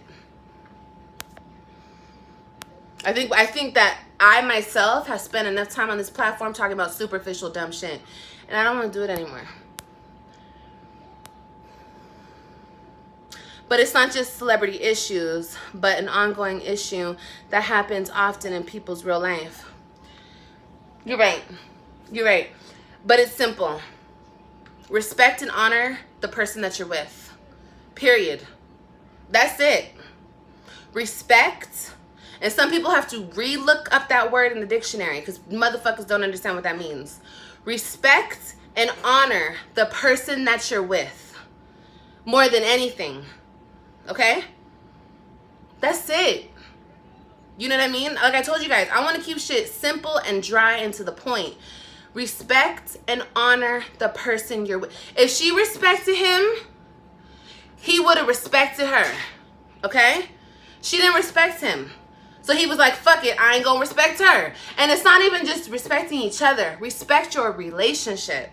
S2: I think that I myself have spent enough time on this platform talking about superficial dumb shit. And I don't want to do it anymore. But it's not just celebrity issues, but an ongoing issue that happens often in people's real life. You're right. You're right. But it's simple. Respect and honor the person that you're with. Period. That's it. Respect. And some people have to re-look up that word in the dictionary because motherfuckers don't understand what that means. Respect and honor the person that you're with. More than anything. Okay? That's it. You know what I mean? Like I told you guys, I want to keep shit simple and dry and to the point. Respect and honor the person you're with. If she respected him, he would have respected her. okay? She didn't respect him. So he was like, fuck it, I ain't gonna respect her. And it's not even just respecting each other. Respect your relationship.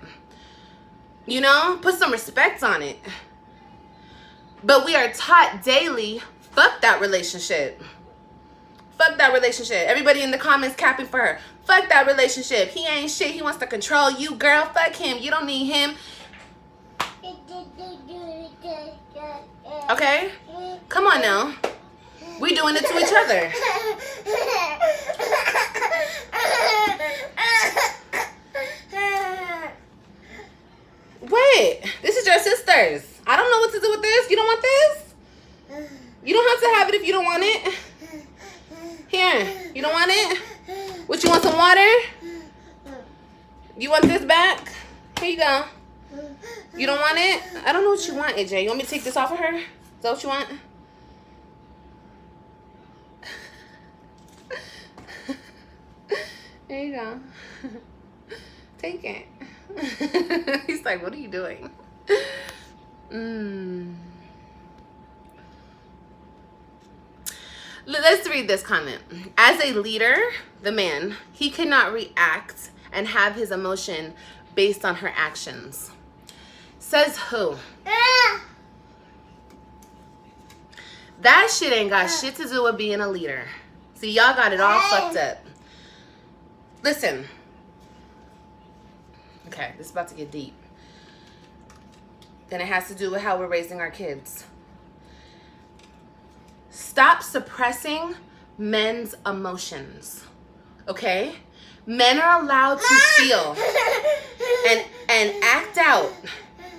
S2: You know? Put some respect on it. But we are taught daily, fuck that relationship. Fuck that relationship. Everybody in the comments capping for her. Fuck that relationship. He ain't shit. He wants to control you, girl. Fuck him. You don't need him. Okay? Come on now. We doing it to each other. Wait. This is your sister's. I don't know what to do with this. You don't want this? You don't have to have it if you don't want it. Here. You don't want it? What, you want some water? You want this back? Here you go. You don't want it? I don't know what you want, AJ. You want me to take this off of her? Is that what you want? There you go. Take it. He's like, what are you doing? Let's read this comment. As a leader, the man, he cannot react and have his emotion based on her actions. Says who? That shit ain't got shit to do with being a leader. See, y'all got it all fucked up. Listen. Okay, this is about to get deep. Then it has to do with how we're raising our kids. Stop suppressing men's emotions. Okay? Men are allowed to feel and act out.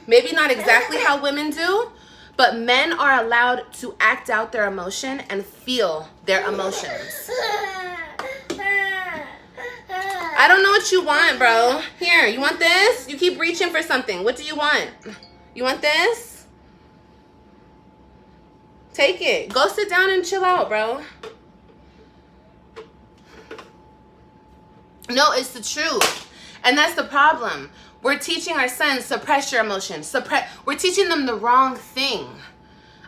S2: Maybe not exactly how women do, but men are allowed to act out their emotion and feel their emotions. I don't know what you want, bro. Here, you want this? You keep reaching for something. What do you want? You want this? Take it. Go sit down and chill out, bro. No, it's the truth. And that's the problem. We're teaching our sons, suppress your emotions. We're teaching them the wrong thing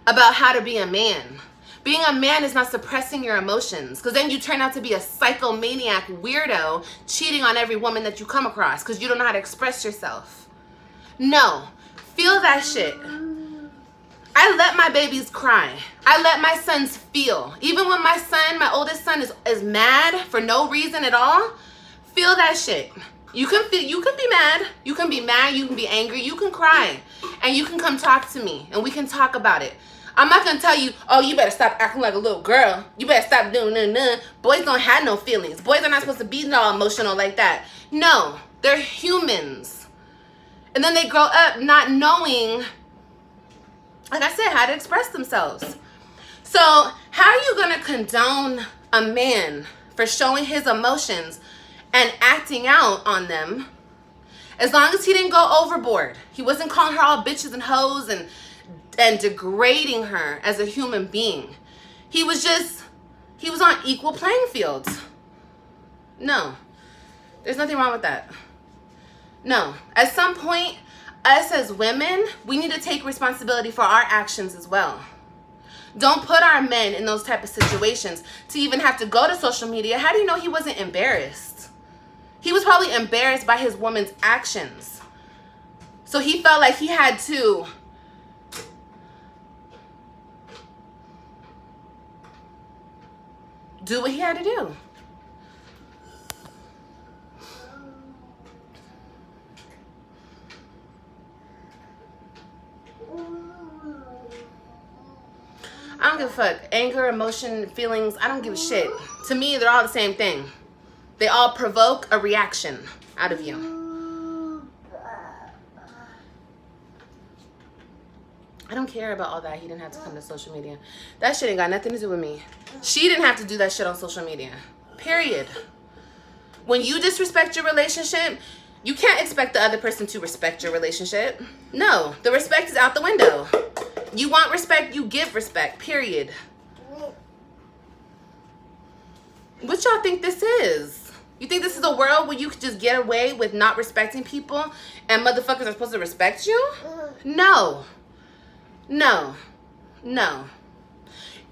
S2: about how to be a man. Being a man is not suppressing your emotions, because then you turn out to be a psychomaniac weirdo cheating on every woman that you come across because you don't know how to express yourself. No. Feel that shit. I let my babies cry. I let my sons feel. Even when my son, my oldest son, is mad for no reason at all, feel that shit. You can feel, you can be mad. You can be mad, you can be angry, you can cry. And you can come talk to me and we can talk about it. I'm not gonna tell you, oh, you better stop acting like a little girl. You better stop doing nothing. Boys don't have no feelings. Boys are not supposed to be all emotional like that. No, they're humans. And then they grow up not knowing, like I said, how to express themselves. So how are you gonna condone a man for showing his emotions and acting out on them as long as he didn't go overboard? He wasn't calling her all bitches and hoes and degrading her as a human being. He was on equal playing fields. No, there's nothing wrong with that. No, at some point, us as women, we need to take responsibility for our actions as well. Don't put our men in those type of situations to even have to go to social media. How do you know he wasn't embarrassed? He was probably embarrassed by his woman's actions. So he felt like he had to do what he had to do. I don't give a fuck. Anger, emotion, feelings, I don't give a shit. To me, they're all the same thing. They all provoke a reaction out of you. I don't care about all that. He didn't have to come to social media. That shit ain't got nothing to do with me. She didn't have to do that shit on social media. Period. When you disrespect your relationship, you can't expect the other person to respect your relationship. No, the respect is out the window. You want respect, you give respect. Period. What y'all think this is? You think this is a world where you could just get away with not respecting people and motherfuckers are supposed to respect you? No. No. No.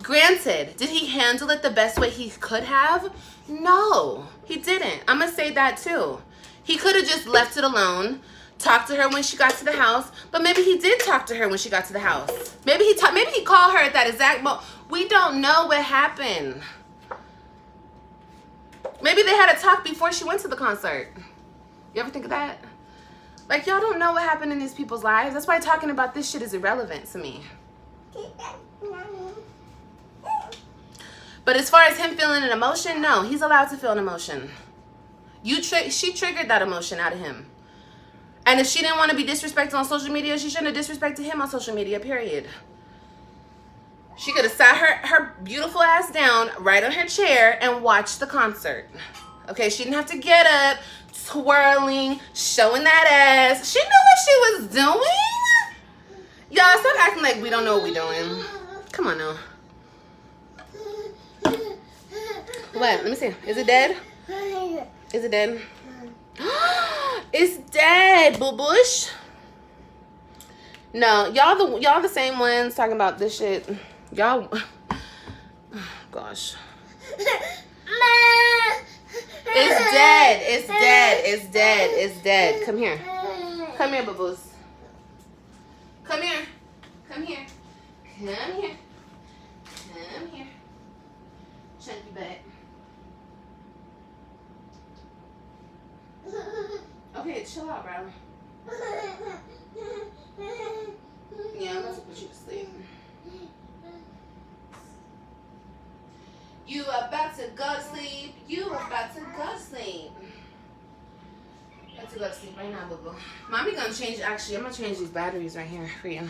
S2: Granted, did he handle it the best way he could have? No, he didn't. I'm gonna say that too. He could have just left it alone, talked to her when she got to the house, but maybe he did talk to her when she got to the house. Maybe he called her at that exact moment. We don't know what happened. Maybe they had a talk before she went to the concert. You ever think of that? Like, y'all don't know what happened in these people's lives. That's why talking about this shit is irrelevant to me. But as far as him feeling an emotion, no, he's allowed to feel an emotion. She triggered that emotion out of him. And if she didn't want to be disrespected on social media, she shouldn't have disrespected him on social media, period. She could have sat her beautiful ass down right on her chair and watched the concert. Okay, she didn't have to get up, twirling, showing that ass. She knew what she was doing. Y'all, stop acting like we don't know what we're doing. Come on now. What? Let me see. Is it dead? Is it dead? It's dead, boo bush. No, y'all the same ones talking about this shit. Y'all, gosh. It's dead. It's dead. It's dead. It's dead. Come here. Come here, boo boos. Come here. Come here. Come here. Come here. Chunky butt. Okay, chill out, bro. Yeah, I'm about to put you to sleep. You about to go to sleep. You about to go to sleep. About to go to sleep right now, boo boo. Mommy gonna change. Actually, I'm gonna change these batteries right here for you.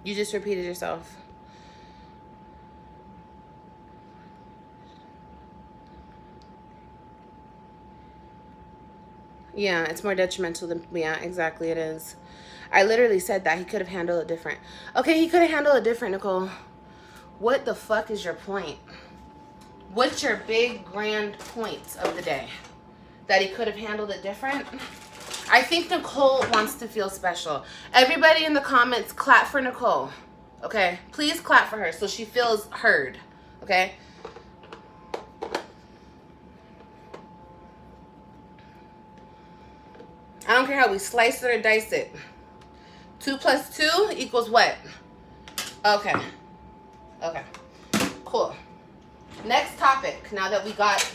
S2: You just repeated yourself. Yeah, it's more detrimental than, yeah, exactly, it is. I literally said that. He could have handled it different. Okay, he could have handled it different, Nicole. What the fuck is your point? What's your big, grand point of the day? That he could have handled it different? I think Nicole wants to feel special. Everybody in the comments, clap for Nicole. Okay? Please clap for her so she feels heard. Okay? I don't care how we slice it or dice it. 2 + 2 equals what? Okay. Okay. Cool. Next topic, now that we got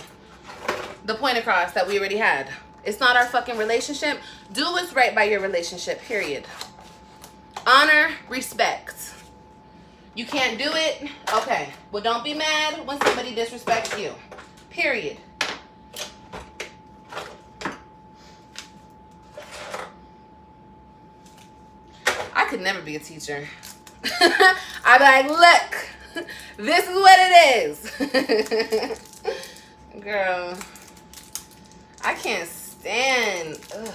S2: the point across that we already had. It's not our fucking relationship. Do what's right by your relationship, period. Honor, respect. You can't do it? Okay. Well, don't be mad when somebody disrespects you. Period. I could never be a teacher. I'd be like, look, this is what it is. Girl, I can't stand. Ugh,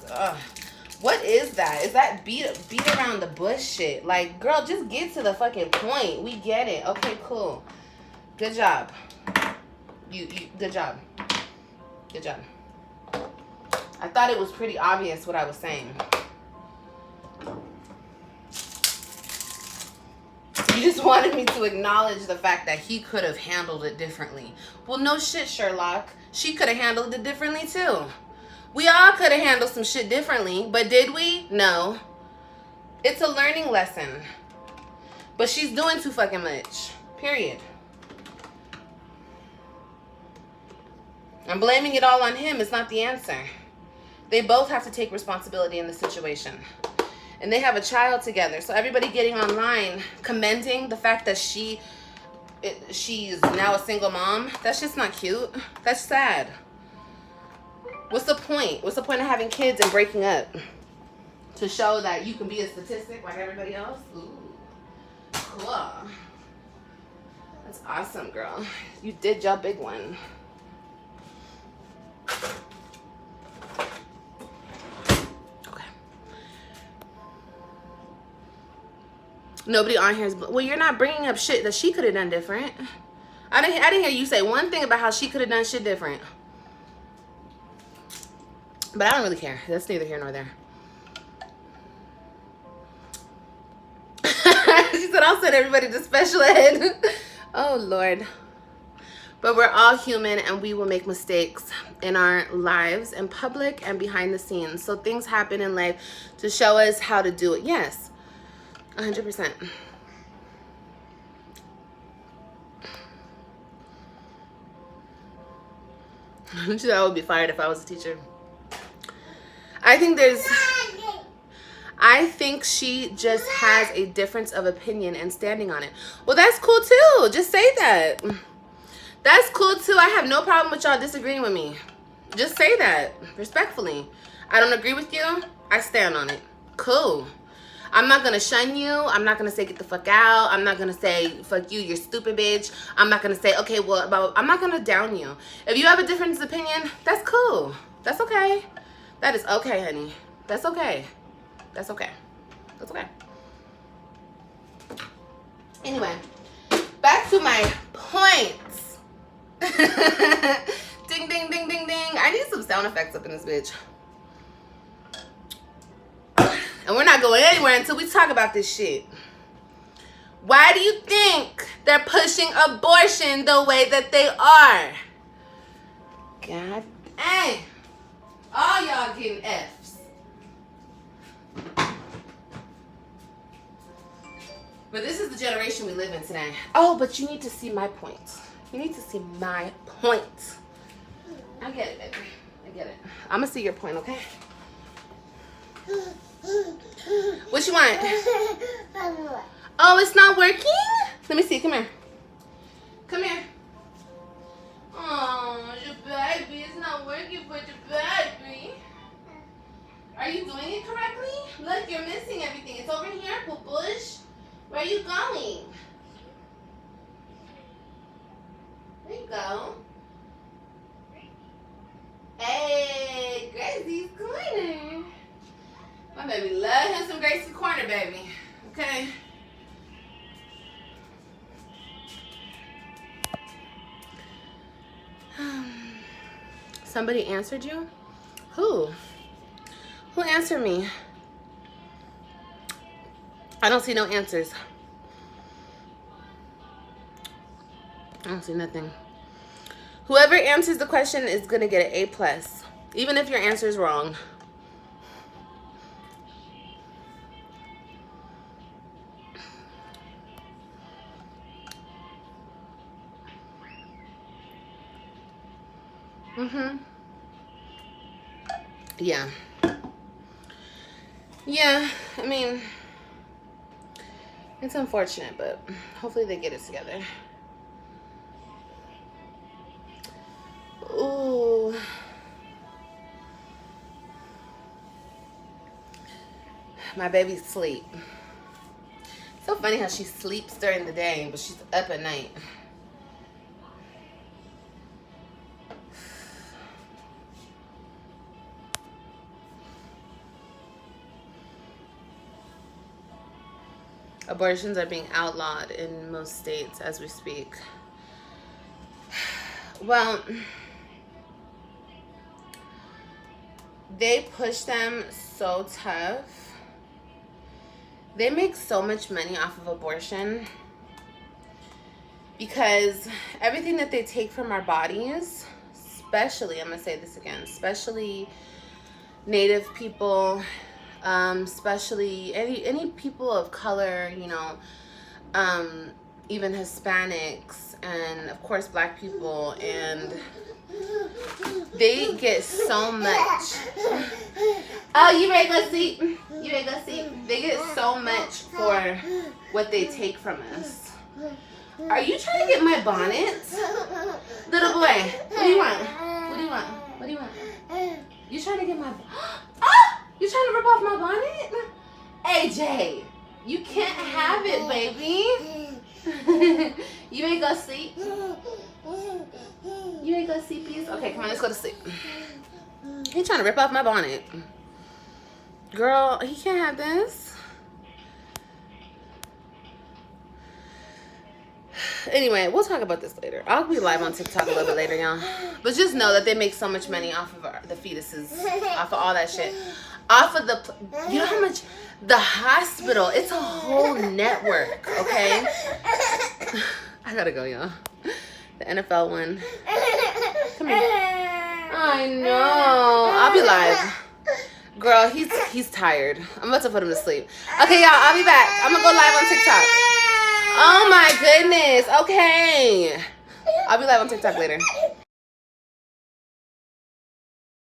S2: God. What is that? Is that beat around the bush shit? Like, girl, just get to the fucking point. We get it. Okay, cool. Good job. You good job. Good job. I thought it was pretty obvious what I was saying. You just wanted me to acknowledge the fact that he could have handled it differently. Well, no shit, Sherlock. She could have handled it differently, too. We all could have handled some shit differently, but did we? No. It's a learning lesson. But she's doing too fucking much. Period. And blaming it all on him is not the answer. They both have to take responsibility in the situation. And they have a child together. So everybody getting online commending the fact that she's now a single mom, that's just not cute. That's sad. What's the point? What's the point of having kids and breaking up? To show that you can be a statistic like everybody else? Ooh, cool. That's awesome, girl. You did your big one. Nobody on here is... Well, you're not bringing up shit that she could have done different. I didn't hear you say one thing about how she could have done shit different. But I don't really care. That's neither here nor there. She said, I'll send everybody to special ed. Oh, Lord. But we're all human, and we will make mistakes in our lives, in public and behind the scenes. So things happen in life to show us how to do it. Yes, 100%. I would be fired if I was a teacher. I think she just has a difference of opinion and standing on it. Well, that's cool too. Just say that. That's cool too. I have no problem with y'all disagreeing with me. Just say that respectfully. I don't agree with you. I stand on it. Cool. I'm not going to shun you. I'm not going to say get the fuck out. I'm not going to say fuck you, you're stupid bitch. I'm not going to say, okay, well, I'm not going to down you. If you have a different opinion, that's cool. That's okay. That is okay, honey. That's okay. That's okay. That's okay. Anyway, back to my points. Ding, ding, ding, ding, ding. I need some sound effects up in this bitch. And we're not going anywhere until we talk about this shit. Why do you think they're pushing abortion the way that they are? God dang. All y'all getting F's. But this is the generation we live in today. Oh, but you need to see my point. You need to see my point. I get it, baby. I get it. I'm going to see your point, okay? What you want? Oh, it's not working? Let me see. Come here. Come here. Oh, your baby. It's not working for your baby. Are you doing it correctly? Look, you're missing everything. It's over here, Poopush. Where are you going? There you go. Hey, Gracie's Corner. My baby love him some Gracie's Corner, baby. Okay. Somebody answered you? Who? Who answered me? I don't see no answers. I don't see nothing. Whoever answers the question is going to get an A+, even if your answer is wrong. Yeah. Yeah, I mean, it's unfortunate, but hopefully they get it together. Ooh. My baby's asleep. So funny how she sleeps during the day, but she's up at night. Abortions are being outlawed in most states as we speak. Well, they push them so tough. They make so much money off of abortion because everything that they take from our bodies, especially, I'm going to say this again, especially Native people, especially any people of color, you know, even Hispanics, and of course Black people, and they get so much. Oh, you ready to go sleep? You ready to go sleep? They get so much for what they take from us. Are you trying to get my bonnet? Little boy, what do you want? What do you want? What do you want? You trying to get my... Ah! You trying to rip off my bonnet? AJ, you can't have it, baby. You ain't gonna sleep? You ain't gonna sleep, please? Okay, come on, let's go to sleep. He trying to rip off my bonnet. Girl, he can't have this. Anyway, we'll talk about this later. I'll be live on TikTok a little bit later, y'all. But just know that they make so much money off of the fetuses, off of all that shit. Off of the, you know how much, the hospital, it's a whole network, okay? I gotta go, y'all. The NFL one. Come here. I know. I'll be live. Girl, he's tired. I'm about to put him to sleep. Okay, y'all, I'll be back. I'm gonna go live on TikTok. Oh my goodness. Okay. I'll be live on TikTok later.